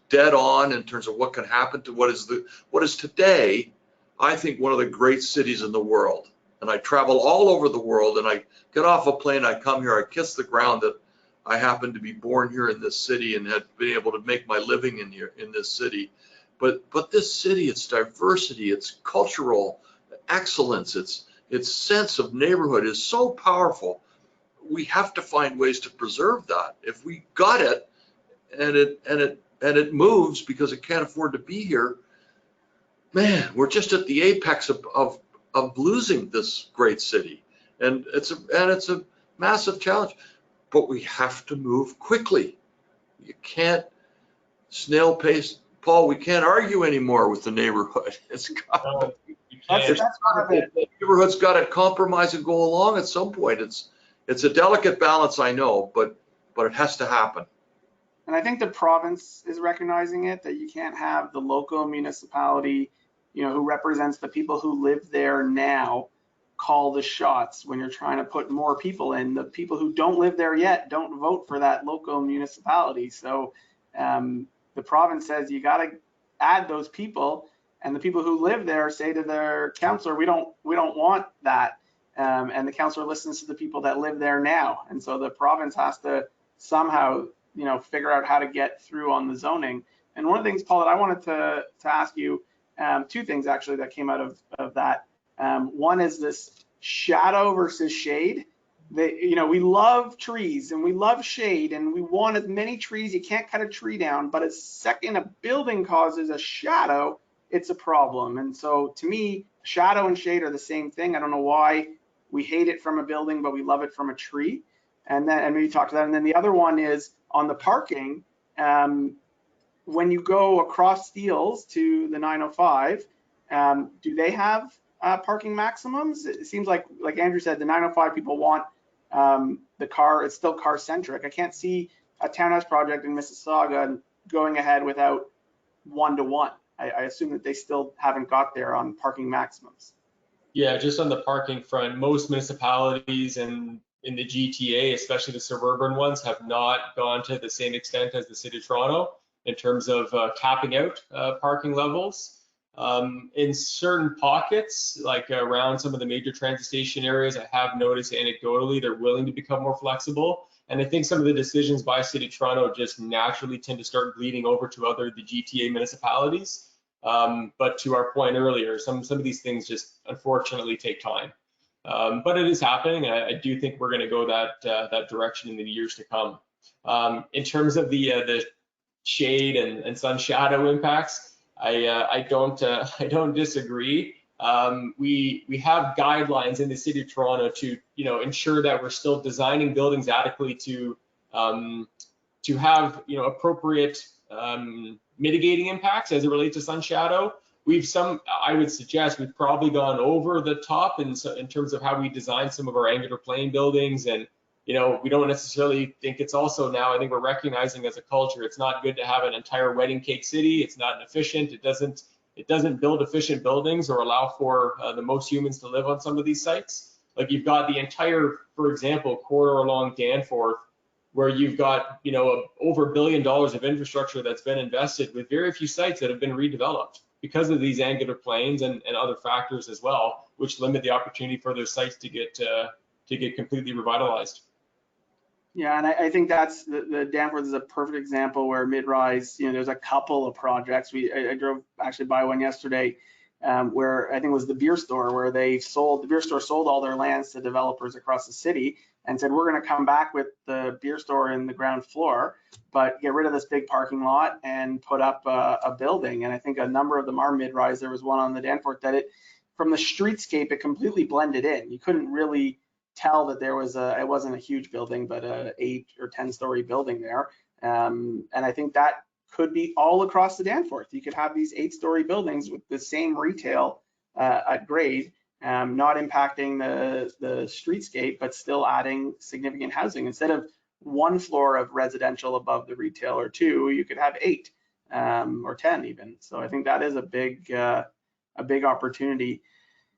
dead on in terms of what can happen to what is today, I think, one of the great cities in the world. And I travel all over the world, and I get off a plane, I come here, I kiss the ground that I happen to be born here in this city and have been able to make my living in this city. But this city, its diversity, its cultural excellence, its sense of neighborhood is so powerful. We have to find ways to preserve that. If we got it and it moves because it can't afford to be here, man, we're just at the apex of losing this great city. And it's a massive challenge, but we have to move quickly. You can't snail pace. Paul, we can't argue anymore with the neighborhood. The neighborhood's got to compromise and go along at some point. It's a delicate balance, I know, but it has to happen. And I think the province is recognizing it, that you can't have the local municipality, who represents the people who live there now, call the shots when you're trying to put more people in. The people who don't live there yet don't vote for that local municipality. So the province says you got to add those people, and the people who live there say to their councillor, we don't want that. And the councillor listens to the people that live there now. And so the province has to somehow, figure out how to get through on the zoning. And one of the things, Paul, that I wanted to ask you, 2 things actually that came out of that. One is this shadow versus shade. We love trees and we love shade, and we want as many trees. You can't cut a tree down, but as second a building causes a shadow, it's a problem. And so to me, shadow and shade are the same thing. I don't know why we hate it from a building, but we love it from a tree. And maybe talk to that. And then the other one is on the parking. When you go across Steeles to the 905, do they have parking maximums? It seems like Andrew said, the 905 people want the car. It's still car centric. I can't see a townhouse project in Mississauga going ahead without 1-to-1. I assume that they still haven't got there on parking maximums. Yeah, just on the parking front, most municipalities and in the GTA, especially the suburban ones, have not gone to the same extent as the City of Toronto in terms of capping out parking levels. In certain pockets, like around some of the major transit station areas, I have noticed anecdotally they're willing to become more flexible. And I think some of the decisions by City of Toronto just naturally tend to start bleeding over to the GTA municipalities. But to our point earlier, some of these things just unfortunately take time. But it is happening, and I do think we're going to go that direction in the years to come. In terms of the shade and sun shadow impacts, I don't disagree. We have guidelines in the City of Toronto to ensure that we're still designing buildings adequately to have appropriate mitigating impacts as it relates to sun shadow. I would suggest we've probably gone over the top in terms of how we design some of our angular plane buildings, and we don't necessarily think it's also now, I think we're recognizing as a culture, it's not good to have an entire wedding cake city. It's not efficient. It doesn't build efficient buildings or allow for the most humans to live on some of these sites. Like you've got the entire, for example, corridor along Danforth, where you've got over $1 billion of infrastructure that's been invested with very few sites that have been redeveloped because of these angular planes and other factors as well, which limit the opportunity for those sites to get completely revitalized. Yeah, and I think that's the Danforth is a perfect example where mid-rise, there's a couple of projects. I drove actually by one yesterday where I think it was the beer store, where the beer store sold all their lands to developers across the city and said, we're going to come back with the beer store in the ground floor, but get rid of this big parking lot and put up a building. And I think a number of them are mid-rise. There was one on the Danforth that from the streetscape, it completely blended in. You couldn't really tell that there was it wasn't a huge building, but a 8 or 10 story building there. And I think that could be all across the Danforth. You could have these 8-story buildings with the same retail at grade, not impacting the streetscape, but still adding significant housing. Instead of 1 floor of residential above the retail or 2, you could have 8 or 10 even. So I think that is a big opportunity.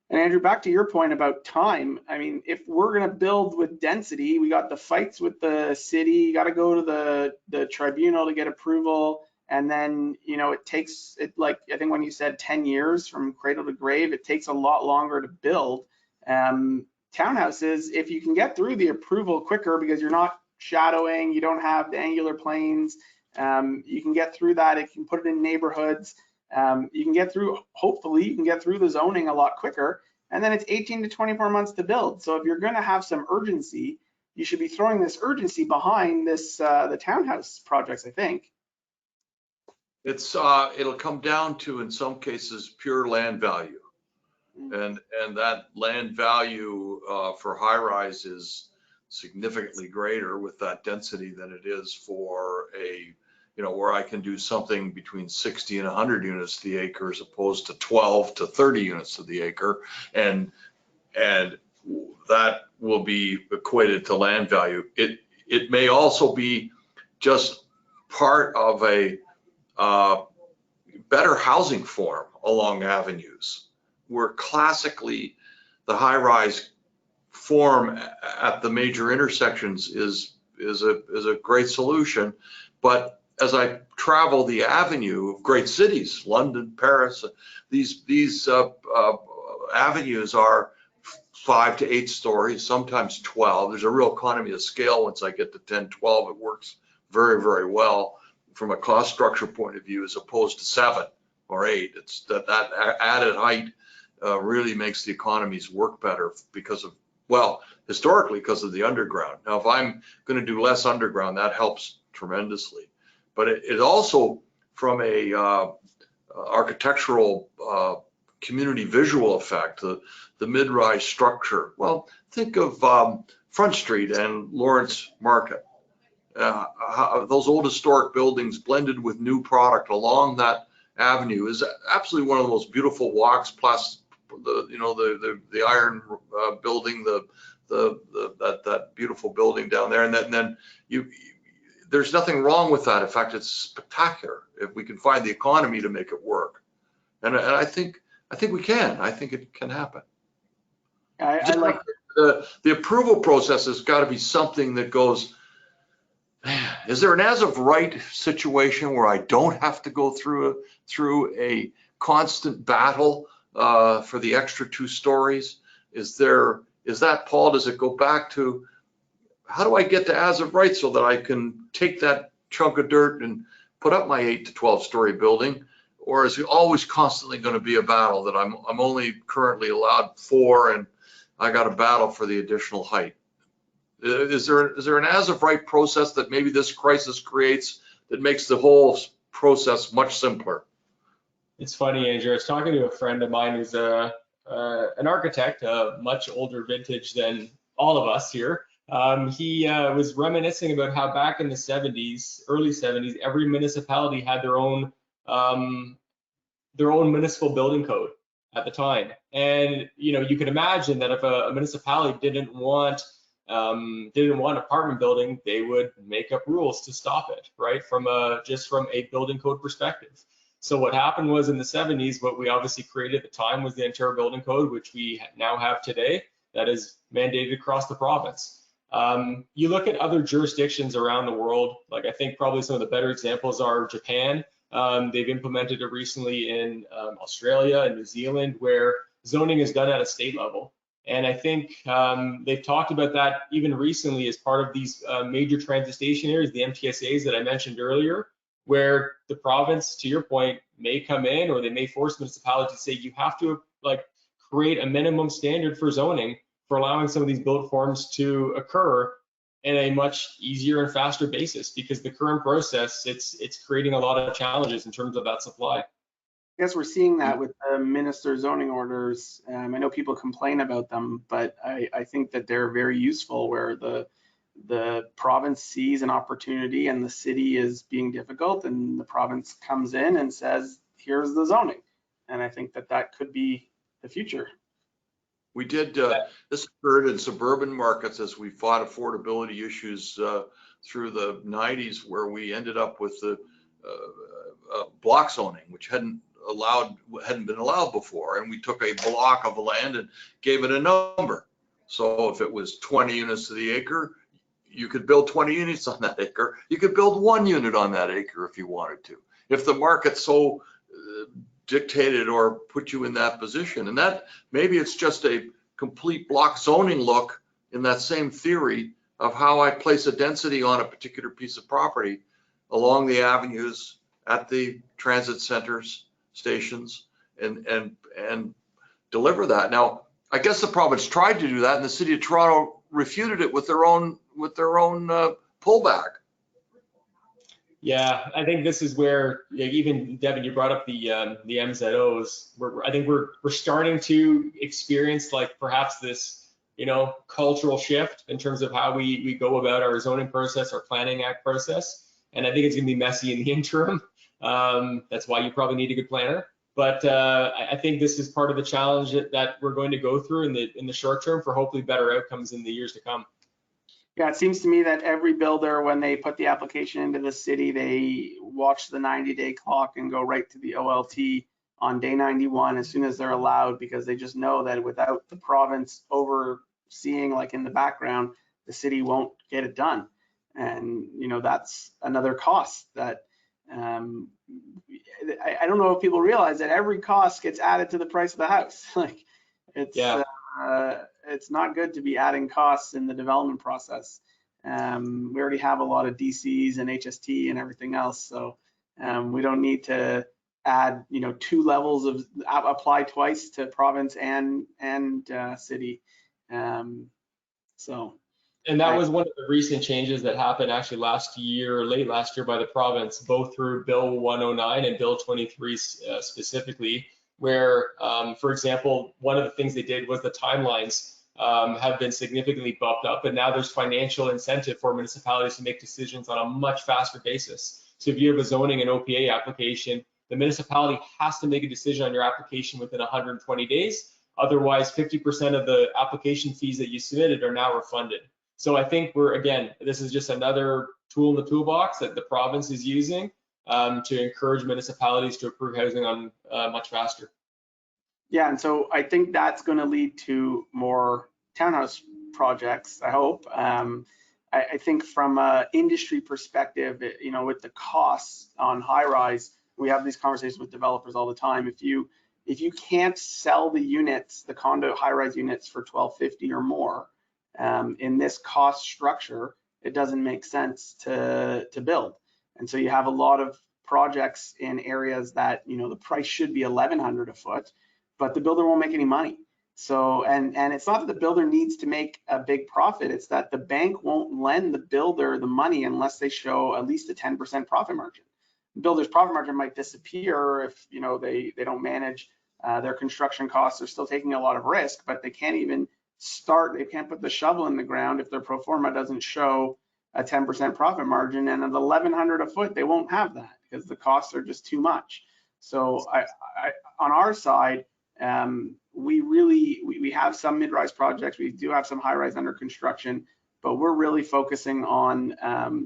And Andrew, back to your point about time, I mean, if we're going to build with density, we got the fights with the city, you got to go to the tribunal to get approval. And then, it takes like, I think when you said 10 years from cradle to grave, it takes a lot longer to build. Townhouses, if you can get through the approval quicker because you're not shadowing, you don't have the angular planes, you can get through that. It can put it in neighborhoods. You can get through, hopefully you can get through the zoning a lot quicker, and then it's 18 to 24 months to build. So if you're going to have some urgency, you should be throwing this urgency behind the townhouse projects, I think. It'll come down to, in some cases, pure land value, and that land value for high rise is significantly greater with that density than it is for where I can do something between 60 and 100 units to the acre as opposed to 12 to 30 units to the acre, and that will be equated to land value. It may also be just part of a better housing form along avenues, where classically the high-rise form at the major intersections is a great solution, but as I travel the avenue of great cities, London, Paris, these avenues are 5 to 8 stories, sometimes 12. There's a real economy of scale once I get to 10, 12. It works very, very well from a cost structure point of view, as opposed to 7 or 8. It's that added height really makes the economies work better because of, well, historically because of the underground. Now, if I'm going to do less underground, that helps tremendously. But it also, from a architectural community visual effect, the mid-rise structure. Well, think of Front Street and Lawrence Market. Those old historic buildings blended with new product along that Avenue is absolutely one of the most beautiful walks, plus the iron building, that beautiful building down there, and then there's nothing wrong with that. In fact, it's spectacular if we can find the economy to make it work. And I think we can. I think it can happen. I like the approval process has got to be something that goes, is there an as of right situation where I don't have to go through a constant battle for the extra 2 stories? Is that, Paul, does it go back to how do I get to as of right so that I can take that chunk of dirt and put up my 8 to 12 story building? Or is it always constantly going to be a battle that I'm only currently allowed 4 and I got to battle for the additional height? Is there an as of right process that maybe this crisis creates that makes the whole process much simpler? It's funny, Andrew. I was talking to a friend of mine who's an architect, much older vintage than all of us here. He was reminiscing about how back in the 70s, early 70s, every municipality had their own municipal building code at the time. And you can imagine that if a municipality didn't want apartment building, they would make up rules to stop it, right? Just from a building code perspective. So what happened was in the 70s, what we obviously created at the time was the Ontario Building Code, which we now have today, that is mandated across the province. You look at other jurisdictions around the world, like I think probably some of the better examples are Japan. They've implemented it recently in Australia and New Zealand, where zoning is done at a state level. And I think they've talked about that even recently as part of these major transit station areas, the MTSAs that I mentioned earlier, where the province, to your point, may come in or they may force municipalities to say you have to create a minimum standard for zoning for allowing some of these build forms to occur in a much easier and faster basis, because the current process, it's creating a lot of challenges in terms of that supply. I guess we're seeing that with the minister zoning orders. I know people complain about them, but I think that they're very useful where the province sees an opportunity and the city is being difficult, and the province comes in and says, here's the zoning. And I think that could be the future. We did, this occurred in suburban markets as we fought affordability issues through the 90s, where we ended up with the block zoning, which hadn't been allowed before. And we took a block of land and gave it a number. So if it was 20 units to the acre, you could build 20 units on that acre. You could build 1 unit on that acre if you wanted to, if the market so dictated or put you in that position. And that maybe it's just a complete block zoning look in that same theory of how I place a density on a particular piece of property along the avenues, at the transit centers, stations, and deliver that. Now, I guess the province tried to do that, and the city of Toronto refuted it with their own pullback. Yeah, I think this is where, even Devin, you brought up the MZOs. I think we're starting to experience perhaps this cultural shift in terms of how we go about our zoning process, our planning act process, and I think it's going to be messy in the interim. That's why you probably need a good planner. But I think this is part of the challenge that we're going to go through in the short term for hopefully better outcomes in the years to come. Yeah, it seems to me that every builder, when they put the application into the city, they watch the 90-day clock and go right to the OLT on day 91 as soon as they're allowed, because they just know that without the province overseeing, in the background, the city won't get it done. And that's another cost that I don't know if people realize that every cost gets added to the price of the house. It's not good to be adding costs in the development process. We already have a lot of DCs and HST and everything else, so we don't need to add 2 levels of apply twice to province and city. And that was one of the recent changes that happened actually late last year by the province, both through Bill 109 and Bill 23 specifically, where, for example, one of the things they did was the timelines have been significantly bumped up, and now there's financial incentive for municipalities to make decisions on a much faster basis. So if you have a zoning and OPA application the municipality has to make a decision on your application within 120 days. Otherwise, 50% of the application fees that you submitted are now refunded. So I think this is just another tool in the toolbox that the province is using to encourage municipalities to approve housing on much faster. Yeah, and so I think that's going to lead to more townhouse projects, I hope. I think from an industry perspective, with the costs on high rise, we have these conversations with developers all the time. If you can't sell the units, the condo high rise units for $1,250 or more in this cost structure, it doesn't make sense to build. And so you have a lot of projects in areas that the price should be $1,100 a foot, but the builder won't make any money. So, and it's not that the builder needs to make a big profit, it's that the bank won't lend the builder the money unless they show at least a 10% profit margin. The builder's profit margin might disappear if they don't manage their construction costs. They're still taking a lot of risk, but they can't even start, they can't put the shovel in the ground if their pro forma doesn't show a 10% profit margin. And at $1,100 a foot, they won't have that because the costs are just too much. So on our side, we have some mid-rise projects. We do have some high-rise under construction, but we're really focusing on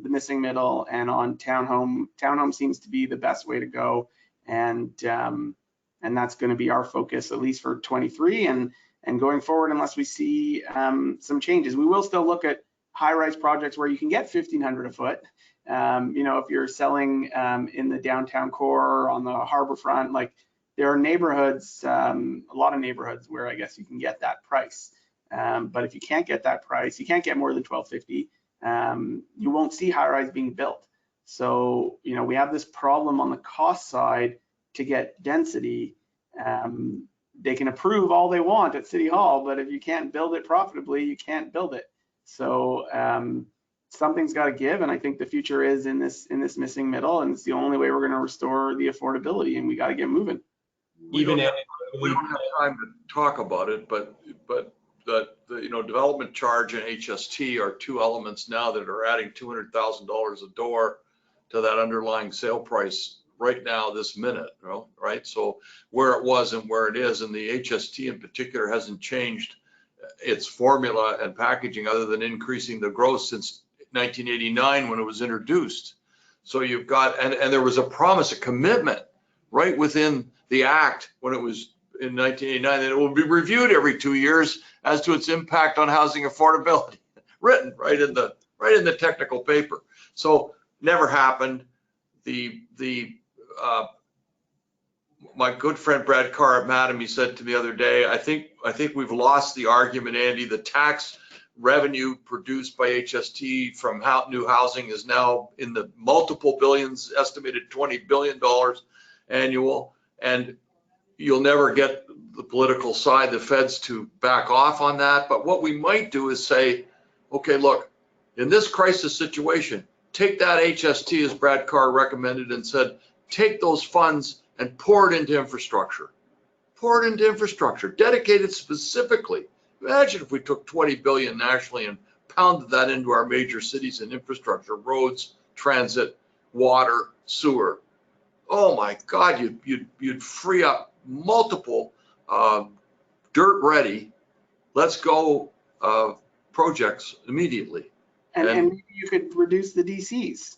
the missing middle and on townhome. Townhome seems to be the best way to go, and that's going to be our focus at least for 23 and going forward, unless we see some changes. We will still look at high-rise projects where you can get $1,500 a foot. If you're selling in the downtown core on the harbor front, like there are neighborhoods, a lot of neighborhoods where I guess you can get that price. But if you can't get that price, you can't get more than $1,250, you won't see high-rise being built. So, we have this problem on the cost side to get density. They can approve all they want at City Hall, but if you can't build it profitably, you can't build it. So something's got to give, and I think the future is in this missing middle, and it's the only way we're going to restore the affordability, and we got to get moving. We don't have time to talk about it, but the development charge and HST are two elements now that are adding $200,000 a door to that underlying sale price right now, this minute, right? So where it was and where it is, and the HST in particular hasn't changed its formula and packaging other than increasing the gross since 1989 when it was introduced. So you've got, and there was a promise, a commitment right within the act when it was in 1989 that it will be reviewed every 2 years as to its impact on housing affordability, written right in the technical paper. So never happened. My good friend Brad Carr at Madam, he said to me the other day, I think we've lost the argument, Andy. The tax revenue produced by HST from new housing is now in the multiple billions, estimated $20 billion annual, and you'll never get the political side, the feds, to back off on that. But what we might do is say, okay, look, in this crisis situation, take that HST as Brad Carr recommended and said, take those funds and pour it into infrastructure. Pour it into infrastructure, dedicated specifically. Imagine if we took 20 billion nationally and pounded that into our major cities in infrastructure, roads, transit, water, sewer. Oh my God, you'd free up multiple dirt ready, let's go projects immediately. And maybe you could reduce the DCs.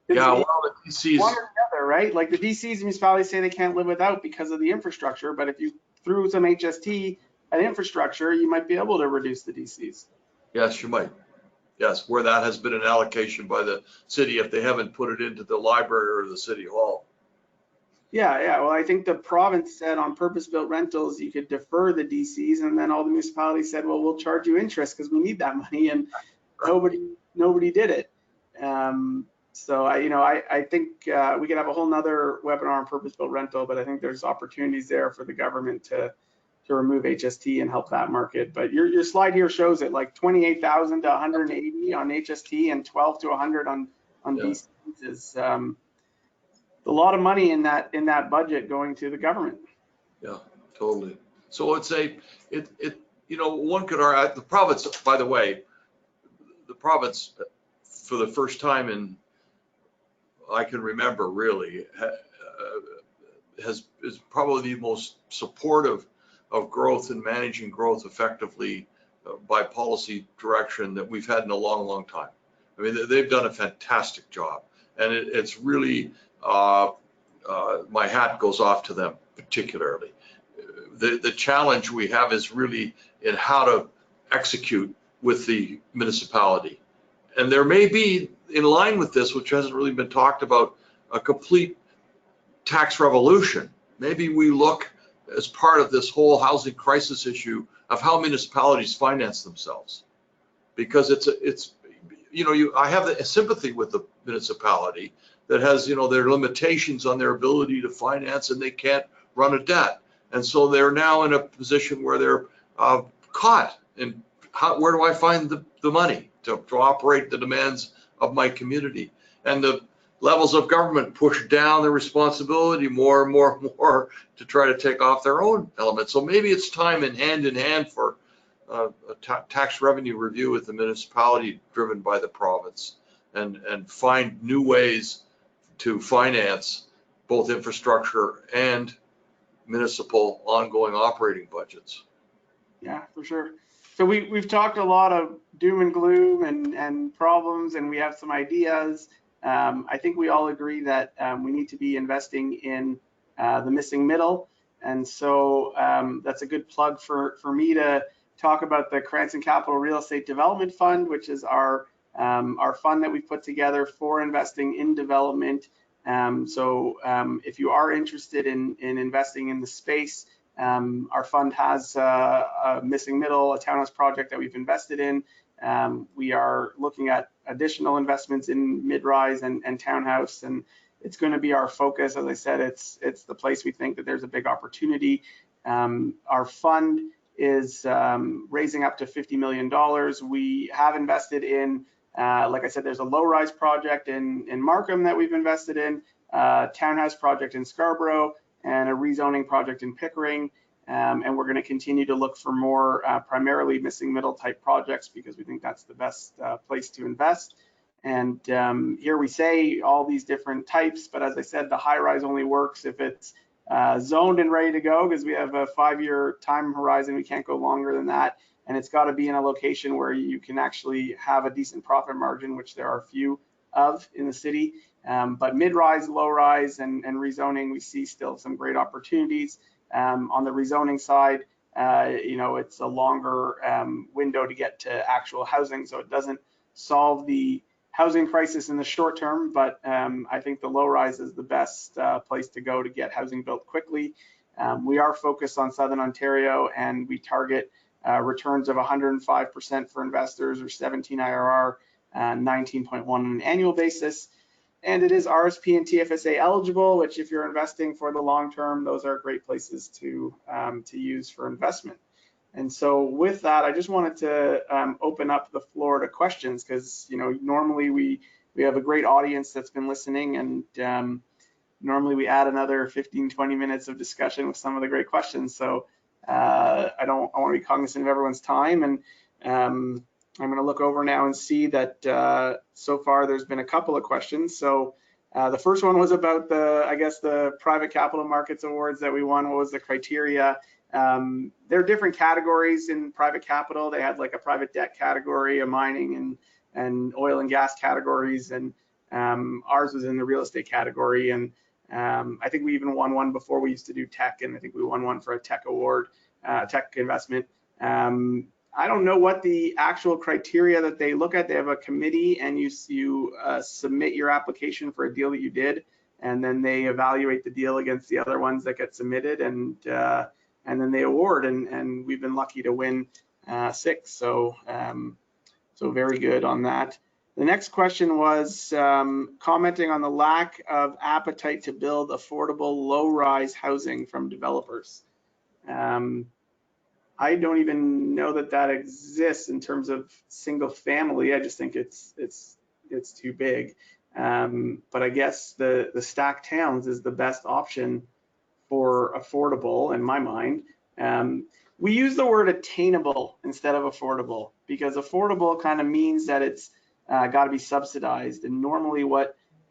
Yeah, well, the DCs. One or the other, right? Like the DCs, municipalities say they can't live without because of the infrastructure, but if you threw some HST at infrastructure, you might be able to reduce the DCs. Yes, you might. Yes, where that has been an allocation by the city if they haven't put it into the library or the city hall. Yeah. Well, I think the province said on purpose-built rentals, you could defer the DCs, and then all the municipalities said, well, we'll charge you interest because we need that money, and nobody did it. So I think we could have a whole nother webinar on purpose-built rental, but I think there's opportunities there for the government to remove HST and help that market. But your slide here shows it, like 28,000 to 180 on HST and 12 to 100 on DCs is a lot of money in that budget going to the government. Yeah, totally. So it's one could argue, the province, by the way, for the first time in I can remember really is probably the most supportive of growth and managing growth effectively by policy direction that we've had in a long, long time. I mean, they've done a fantastic job, and it's really, my hat goes off to them particularly. The challenge we have is really in how to execute with the municipality. And there may be, in line with this, which hasn't really been talked about, a complete tax revolution. Maybe we look as part of this whole housing crisis issue of how municipalities finance themselves, because it's I have a sympathy with the municipality that has their limitations on their ability to finance, and they can't run a debt, and so they're now in a position where they're caught. And where do I find the money to operate the demands of my community? And the levels of government push down the responsibility more and more and more to try to take off their own elements. So maybe it's time in hand for a tax revenue review with the municipality driven by the province, and find new ways to finance both infrastructure and municipal ongoing operating budgets. Yeah, for sure. So we've talked a lot of doom and gloom and problems, and we have some ideas. I think we all agree that we need to be investing in the missing middle. And so that's a good plug for me to talk about the Cranston Capital Real Estate Development Fund, which is our fund that we've put together for investing in development. If you are interested in investing in the space, our fund has a missing middle, a townhouse project that we've invested in. We are looking at additional investments in mid-rise and townhouse, and it's going to be our focus. As I said, it's the place we think that there's a big opportunity. Our fund is raising up to $50 million. We have invested in, like I said, there's a low-rise project in Markham that we've invested in, a townhouse project in Scarborough, and a rezoning project in Pickering. And we're going to continue to look for more primarily missing middle type projects, because we think that's the best place to invest. And here we say all these different types, but as I said, the high rise only works if it's zoned and ready to go, because we have a 5-year time horizon. We can't go longer than that. And it's got to be in a location where you can actually have a decent profit margin, which there are few of in the city. But mid-rise, low-rise, and rezoning, we see still some great opportunities. On the rezoning side, it's a longer window to get to actual housing, so it doesn't solve the housing crisis in the short term, but I think the low-rise is the best place to go to get housing built quickly. We are focused on Southern Ontario, and we target returns of 105% for investors, or 17 IRR, 19.1 on an annual basis. And it is RSP and TFSA eligible, which if you're investing for the long term, those are great places to use for investment. And so with that, I just wanted to open up the floor to questions, because normally we have a great audience that's been listening, and normally we add another 15-20 minutes of discussion with some of the great questions. So I want to be cognizant of everyone's time, and I'm going to look over now and see that so far there's been a couple of questions. So the first one was about the private capital markets awards that we won. What was the criteria? There are different categories in private capital. They had like a private debt category, a mining and oil and gas categories, and ours was in the real estate category. And I think we even won one before. We used to do tech, and I think we won one for a tech award, tech investment. I don't know what the actual criteria that they look at. They have a committee, and you submit your application for a deal that you did, and then they evaluate the deal against the other ones that get submitted, and then they award. And we've been lucky to win 6, so very good on that. The next question was commenting on the lack of appetite to build affordable low-rise housing from developers. I don't even know that exists in terms of single family. I just think it's too big. But I guess the stacked towns is the best option for affordable in my mind. We use the word attainable instead of affordable, because affordable kind of means that it's got to be subsidized. And normally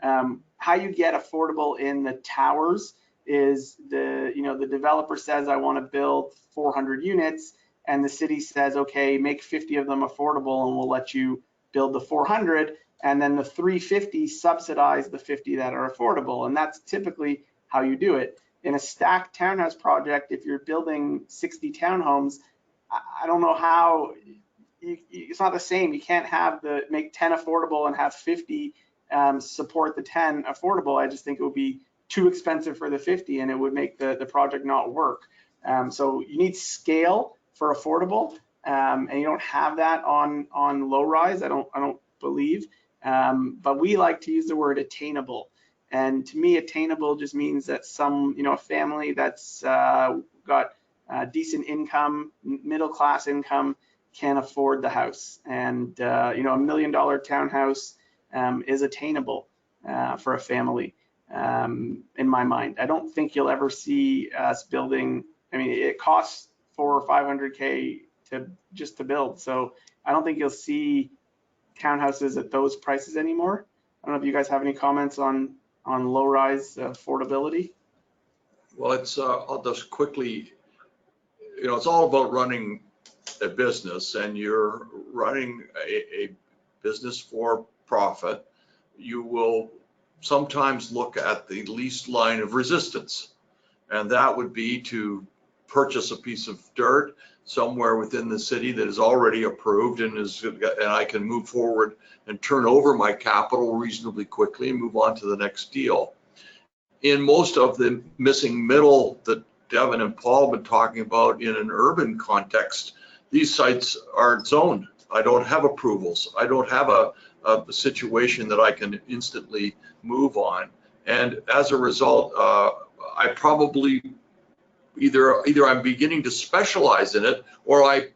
how you get affordable in the towers is the developer says, I want to build 400 units, and the city says, okay, make 50 of them affordable and we'll let you build the 400, and then the 350 subsidize the 50 that are affordable. And that's typically how you do it. In a stacked townhouse project, if you're building 60 townhomes, I don't know how, it's not the same. You can't have make 10 affordable and have 50 support the 10 affordable. I just think it would be too expensive for the 50 and it would make the project not work. So you need scale for affordable, and you don't have that on low rise. I don't believe, but we like to use the word attainable. And to me, attainable just means that a family that's got decent income, middle class income, can afford the house. And $1 million townhouse is attainable for a family, in my mind. I don't think you'll ever see us building. I mean, it costs $400,000 or $500,000 just to build. So I don't think you'll see townhouses at those prices anymore. I don't know if you guys have any comments on low-rise affordability. Well, I'll just quickly, it's all about running a business, and you're running a business for profit. You will sometimes look at the least line of resistance, and that would be to purchase a piece of dirt somewhere within the city that is already approved and I can move forward and turn over my capital reasonably quickly and move on to the next deal. In most of the missing middle that Devin and Paul have been talking about in an urban context, these sites aren't zoned. I don't have approvals. I don't have a situation that I can instantly move on. And as a result, I probably either I'm beginning to specialize in it, or I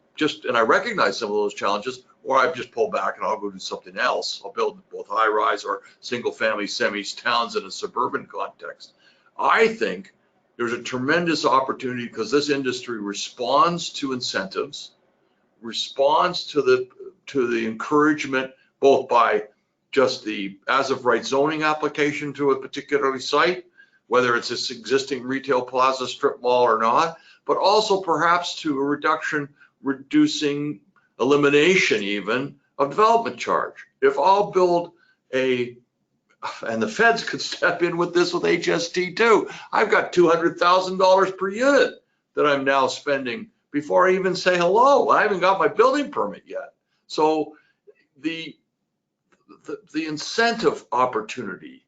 recognize some of those challenges, or I just pull back and I'll go do something else. I'll build both high rise or single family semis towns in a suburban context. I think there's a tremendous opportunity because this industry responds to incentives, responds to the encouragement, both by just the as of right zoning application to a particular site, whether it's this existing retail plaza, strip mall or not, but also perhaps to a reducing elimination even of development charge. If I'll build and the feds could step in with this with HST too. I've got $200,000 per unit that I'm now spending before I even say hello. I haven't got my building permit yet. So the incentive opportunity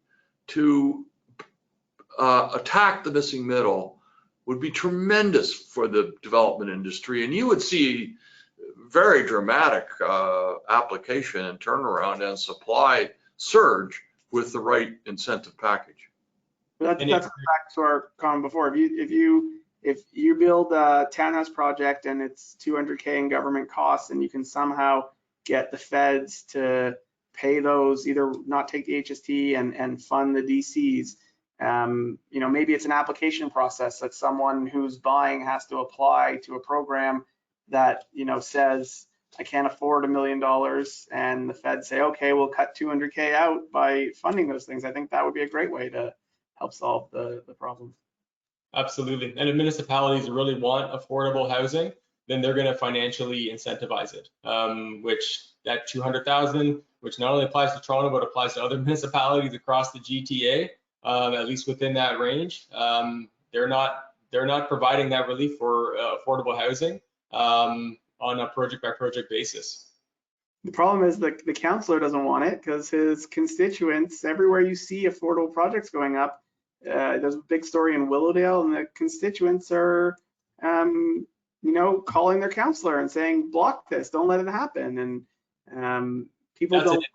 to attack the missing middle would be tremendous for the development industry, and you would see very dramatic application and turnaround and supply surge with the right incentive package. That's back to our comment before. If you build a townhouse project and it's $200K in government costs, and you can somehow get the feds to pay those, either not take the HST and fund the DCs. Maybe it's an application process that someone who's buying has to apply to a program that, says, I can't afford $1 million, and the feds say, okay, we'll cut $200K out by funding those things. I think that would be a great way to help solve the problem. Absolutely. And if municipalities really want affordable housing, then they're going to financially incentivize it, which that 200,000, which not only applies to Toronto, but applies to other municipalities across the GTA, at least within that range. They're not providing that relief for affordable housing on a project by project basis. The problem is the councillor doesn't want it because his constituents, everywhere you see affordable projects going up, there's a big story in Willowdale, and the constituents are, calling their councillor and saying, block this, don't let it happen. And people don't want it.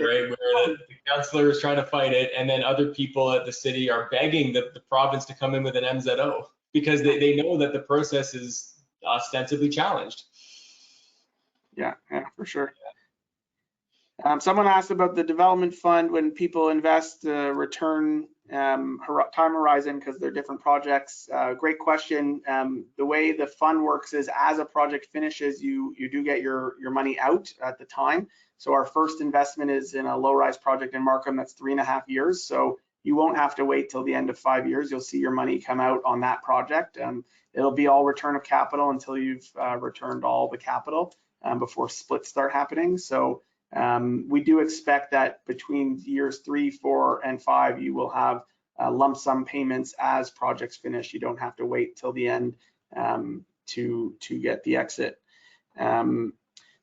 Right, where the councillor is trying to fight it, and then other people at the city are begging the province to come in with an MZO because they know that the process is ostensibly challenged. Yeah, for sure. Someone asked about the development fund when people invest, return time horizon, because they're different projects. Great question. The way the fund works is as a project finishes, you do get your money out at the time. So our first investment is in a low-rise project in Markham that's 3.5 years. So you won't have to wait till the end of 5 years. You'll see your money come out on that project. It'll be all return of capital until you've returned all the capital before splits start happening. So we do expect that between years 3, 4, and 5, you will have lump sum payments as projects finish. You don't have to wait till the end to get the exit.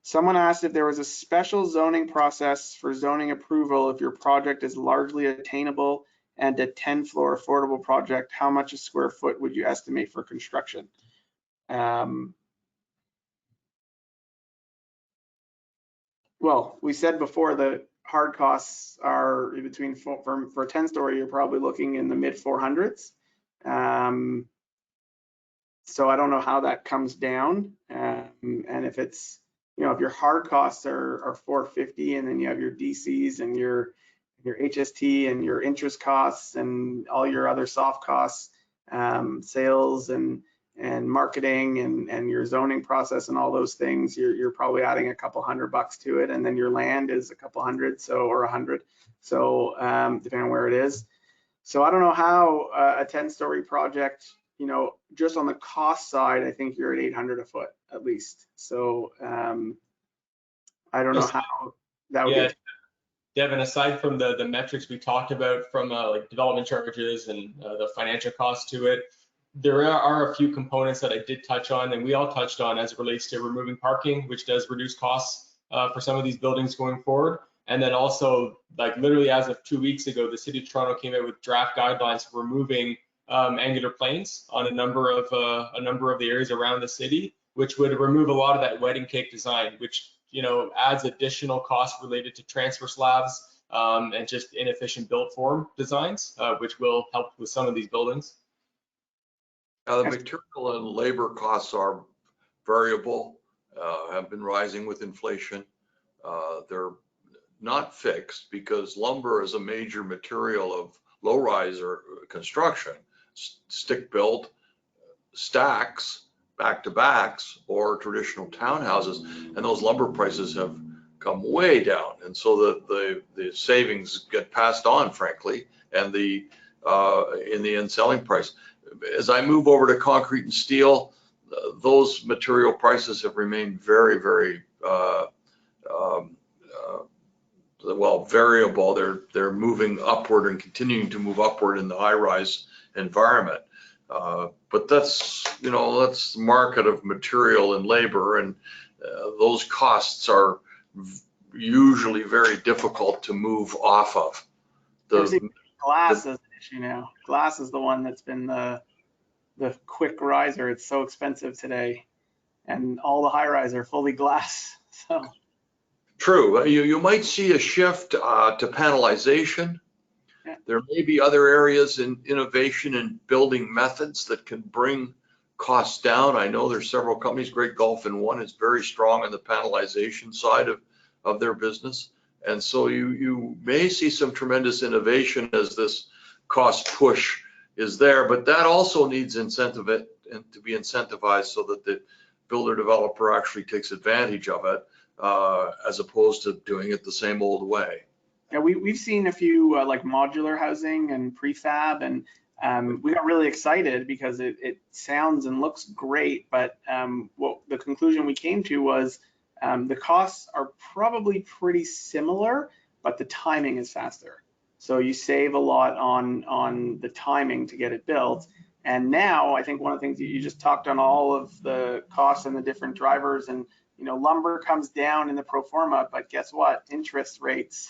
Someone asked if there was a special zoning process for zoning approval if your project is largely attainable and a 10-floor affordable project. How much a square foot would you estimate for construction? Well, we said before the hard costs are between for a 10-story, you're probably looking in the mid 400s. So I don't know how that comes down. And if it's, you know, if your hard costs are 450 and then you have your DCs and your HST and your interest costs and all your other soft costs, sales and marketing and your zoning process and all those things, you're probably adding a couple $100 to it, and then your land is a couple hundred, so, or 100, so depending on where it is. So I don't know how a 10-story project, you know, just on the cost side, I think you're at 800 a foot at least. So I don't know how that would get. Devin, aside from the metrics we talked about from like development charges and the financial cost to it, there are a few components that I did touch on, and we all touched on as it relates to removing parking, which does reduce costs for some of these buildings going forward. And then also, like literally as of 2 weeks ago, the City of Toronto came out with draft guidelines for removing angular planes on a number of the areas around the city, which would remove a lot of that wedding cake design, which, you know, adds additional costs related to transfer slabs and just inefficient built form designs, which will help with some of these buildings. The material and labor costs are variable, have been rising with inflation. They're not fixed because lumber is a major material of low-rise or construction, stick-built stacks, back-to-backs, or traditional townhouses, and those lumber prices have come way down, and so the savings get passed on, frankly, and in the end selling price. As I move over to concrete and steel, those material prices have remained very, very well variable. They're moving upward and continuing to move upward in the high-rise environment. But that's, you know, that's the market of material and labor, and those costs are usually very difficult to move off of. Glass is an issue now. Glass is the one that's been the quick riser. It's so expensive today, and all the high-rise are fully glass. So true. You might see a shift to panelization. Yeah. There may be other areas in innovation and building methods that can bring costs down. I know there's several companies. Great Gulf in one is very strong on the panelization side of their business. And so you may see some tremendous innovation as this cost push is there, but that also needs incentive and to be incentivized so that the builder developer actually takes advantage of it, as opposed to doing it the same old way. Yeah, we've seen a few like modular housing and prefab, and we got really excited because it sounds and looks great, but what the conclusion we came to was the costs are probably pretty similar, but the timing is faster. So you save a lot on the timing to get it built. And now I think one of the things that you just talked on all of the costs and the different drivers, and you know, lumber comes down in the pro forma, but guess what? Interest rates,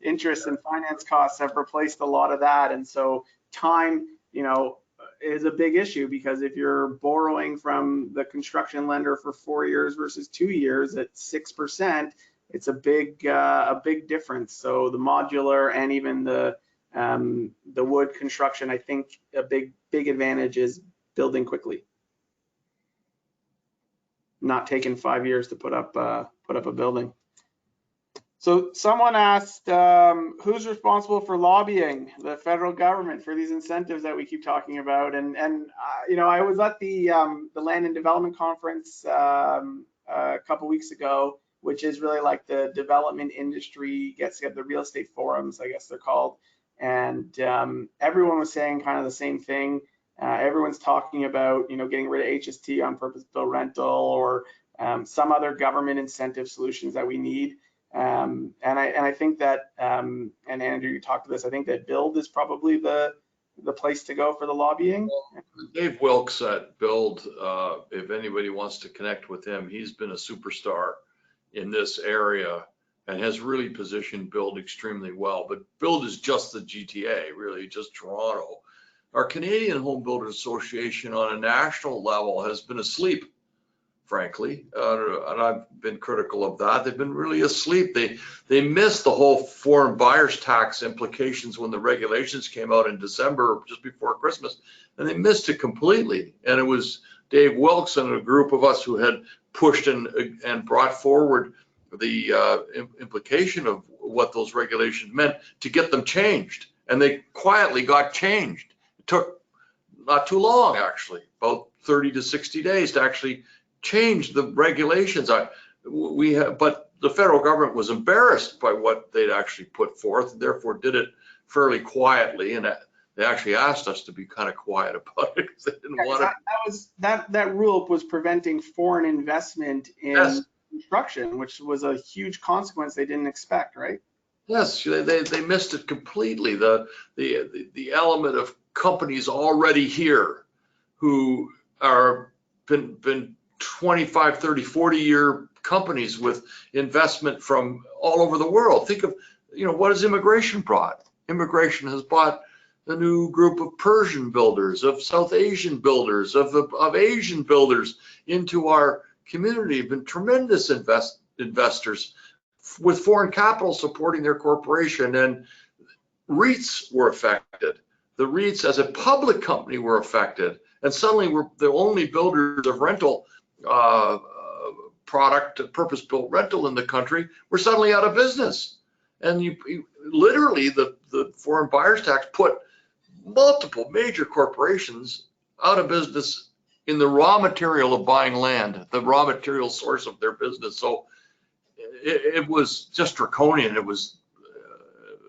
interest and finance costs have replaced a lot of that. And so time, you know, is a big issue, because if you're borrowing from the construction lender for 4 years versus 2 years at 6%, it's a big difference. So the modular and even the wood construction, I think a big advantage is building quickly, not taking 5 years to put up a building. So someone asked, who's responsible for lobbying the federal government for these incentives that we keep talking about? And you know, I was at the Land and Development Conference a couple weeks ago, which is really like the development industry gets together, the real estate forums, I guess they're called. and everyone was saying kind of the same thing. Everyone's talking about, getting rid of HST on purpose-built rental, or some other government incentive solutions that we need. And I think that, and Andrew, you talked to this, I think that Build is probably the place to go for the lobbying. Dave Wilkes at Build, if anybody wants to connect with him, he's been a superstar in this area and has really positioned Build extremely well. But Build is just the GTA, really, just Toronto. Our Canadian Home Builders Association on a national level has been asleep, frankly, and I've been critical of that. They've been really asleep. They missed the whole foreign buyers tax implications when the regulations came out in December, just before Christmas, and they missed it completely. And it was Dave Wilkes and a group of us who had pushed and brought forward the implication of what those regulations meant to get them changed. And they quietly got changed. It took not too long, actually, about 30 to 60 days to actually change the regulations. But the federal government was embarrassed by what they'd actually put forth, and therefore did it fairly quietly. And they actually asked us to be kind of quiet about it because they didn't want it. That rule was preventing foreign investment in construction, which was a huge consequence they didn't expect, right? Yes, they missed it completely. The element of companies already here who are been 25, 30, 40-year companies with investment from all over the world. Think of, what has immigration brought? Immigration has brought a new group of Persian builders, of South Asian builders, of Asian builders into our community. Been tremendous investors with foreign capital supporting their corporation, and REITs were affected. The REITs as a public company were affected, and suddenly we're the only builders of rental product, purpose-built rental in the country. We're suddenly out of business. And you literally, the foreign buyers tax put multiple major corporations out of business in the raw material of buying land, the raw material source of their business. So it was just draconian. It was,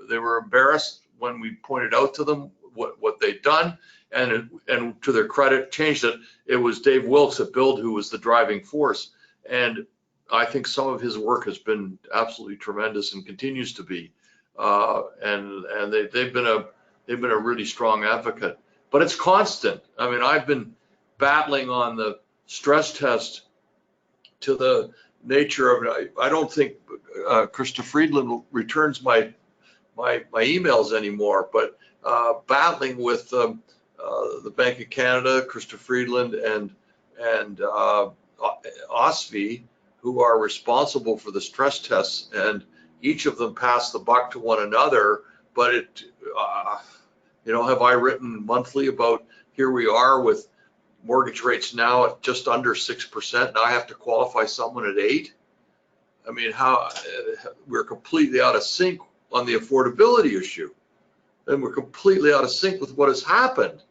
they were embarrassed when we pointed out to them what they'd done, and to their credit, changed it. It was Dave Wilkes at Build who was the driving force, and I think some of his work has been absolutely tremendous and continues to be. And they've been a really strong advocate. But it's constant. I mean, I've been battling on the stress test to the nature of it. I don't think Krista Friedland returns my emails anymore, but battling with the Bank of Canada, Krista Friedland, and OSFI, who are responsible for the stress tests, and each of them pass the buck to one another. But have I written monthly about here we are with mortgage rates now at just under 6%. Now I have to qualify someone at 8%. I mean, how we're completely out of sync on the affordability issue, and we're completely out of sync with what has happened.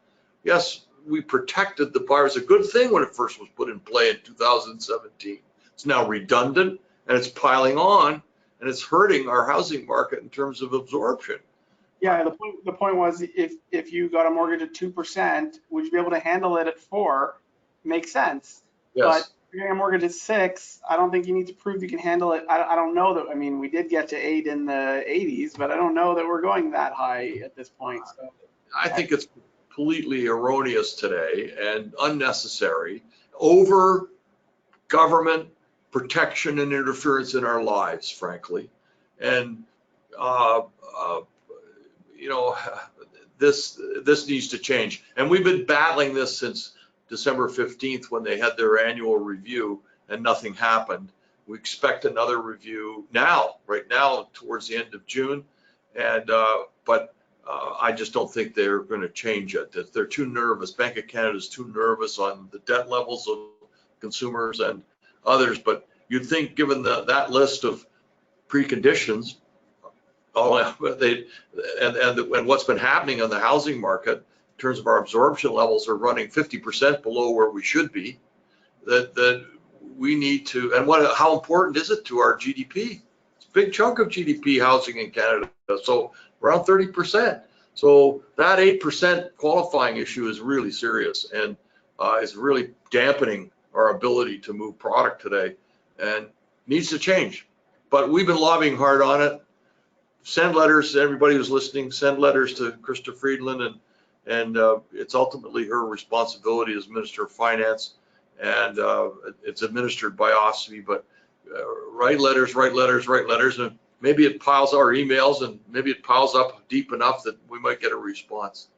Yes, we protected the buyers, a good thing when it first was put in play in 2017. It's now redundant, and it's piling on, and it's hurting our housing market in terms of absorption. Yeah, the point was, if you got a mortgage at 2%, would you be able to handle it at 4%? Makes sense. Yes. But if you're getting a mortgage at 6%, I don't think you need to prove you can handle it. I don't know that. I mean, we did get to 8% in the 80s, but I don't know that we're going that high at this point. So I think it's completely erroneous today and unnecessary, over government protection and interference in our lives, frankly. And this needs to change. And we've been battling this since December 15th when they had their annual review, and nothing happened. We expect another review right now towards the end of June. And but I just don't think they're going to change it. They're too nervous. Bank of Canada is too nervous on the debt levels of consumers and others. But you'd think, given that list of preconditions, and what's been happening on the housing market in terms of our absorption levels are running 50% below where we should be, that we need to, and how important is it to our GDP? It's a big chunk of GDP, housing in Canada. So around 30%. So that 8% qualifying issue is really serious and is really dampening our ability to move product today and needs to change. But we've been lobbying hard on it. Send letters to everybody who's listening, send letters to Krista Friedland, and it's ultimately her responsibility as Minister of Finance, and it's administered by OSFI, but write letters, and maybe it piles our emails, and maybe it piles up deep enough that we might get a response.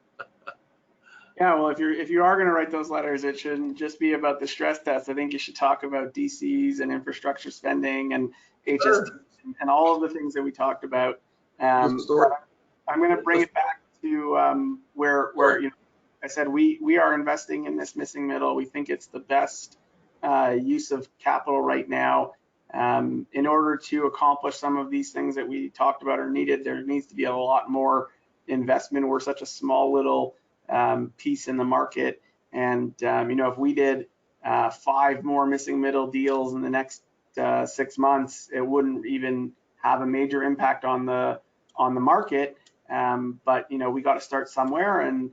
Yeah, well, if you are going to write those letters, it shouldn't just be about the stress test. I think you should talk about DCs and infrastructure spending and HST and all of the things that we talked about. I'm going to bring it back to where you know, I said we are investing in this missing middle. We think it's the best use of capital right now. In order to accomplish some of these things that we talked about are needed, there needs to be a lot more investment. We're such a small little piece in the market, and you know, if we did 5 more missing middle deals in the next 6 months, it wouldn't even have a major impact on the market. But you know, we got to start somewhere, and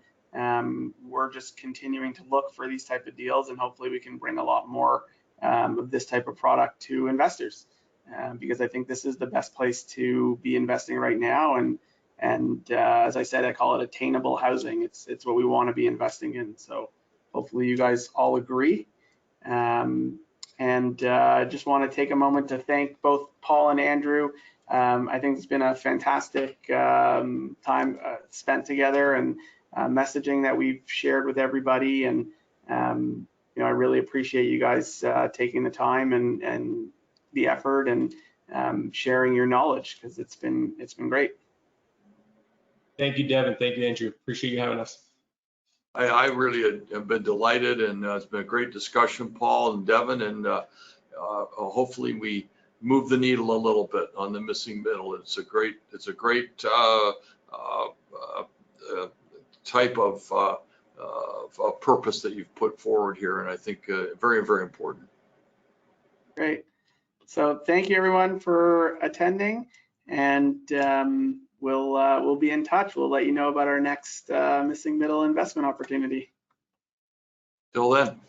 we're just continuing to look for these type of deals, and hopefully we can bring a lot more of this type of product to investors, because I think this is the best place to be investing right now. And as I said, I call it attainable housing. It's what we want to be investing in. So hopefully you guys all agree. I just want to take a moment to thank both Paul and Andrew. I think it's been a fantastic time spent together, and messaging that we've shared with everybody. And you know, I really appreciate you guys taking the time and the effort and sharing your knowledge, because it's been great. Thank you, Devin. Thank you, Andrew. Appreciate you having us. I really have been delighted, and it's been a great discussion, Paul and Devin, and hopefully we move the needle a little bit on the missing middle. It's a great type of purpose that you've put forward here, and I think very, very important. Great. So thank you everyone for attending, and we'll be in touch. We'll let you know about our next missing middle investment opportunity. Till then.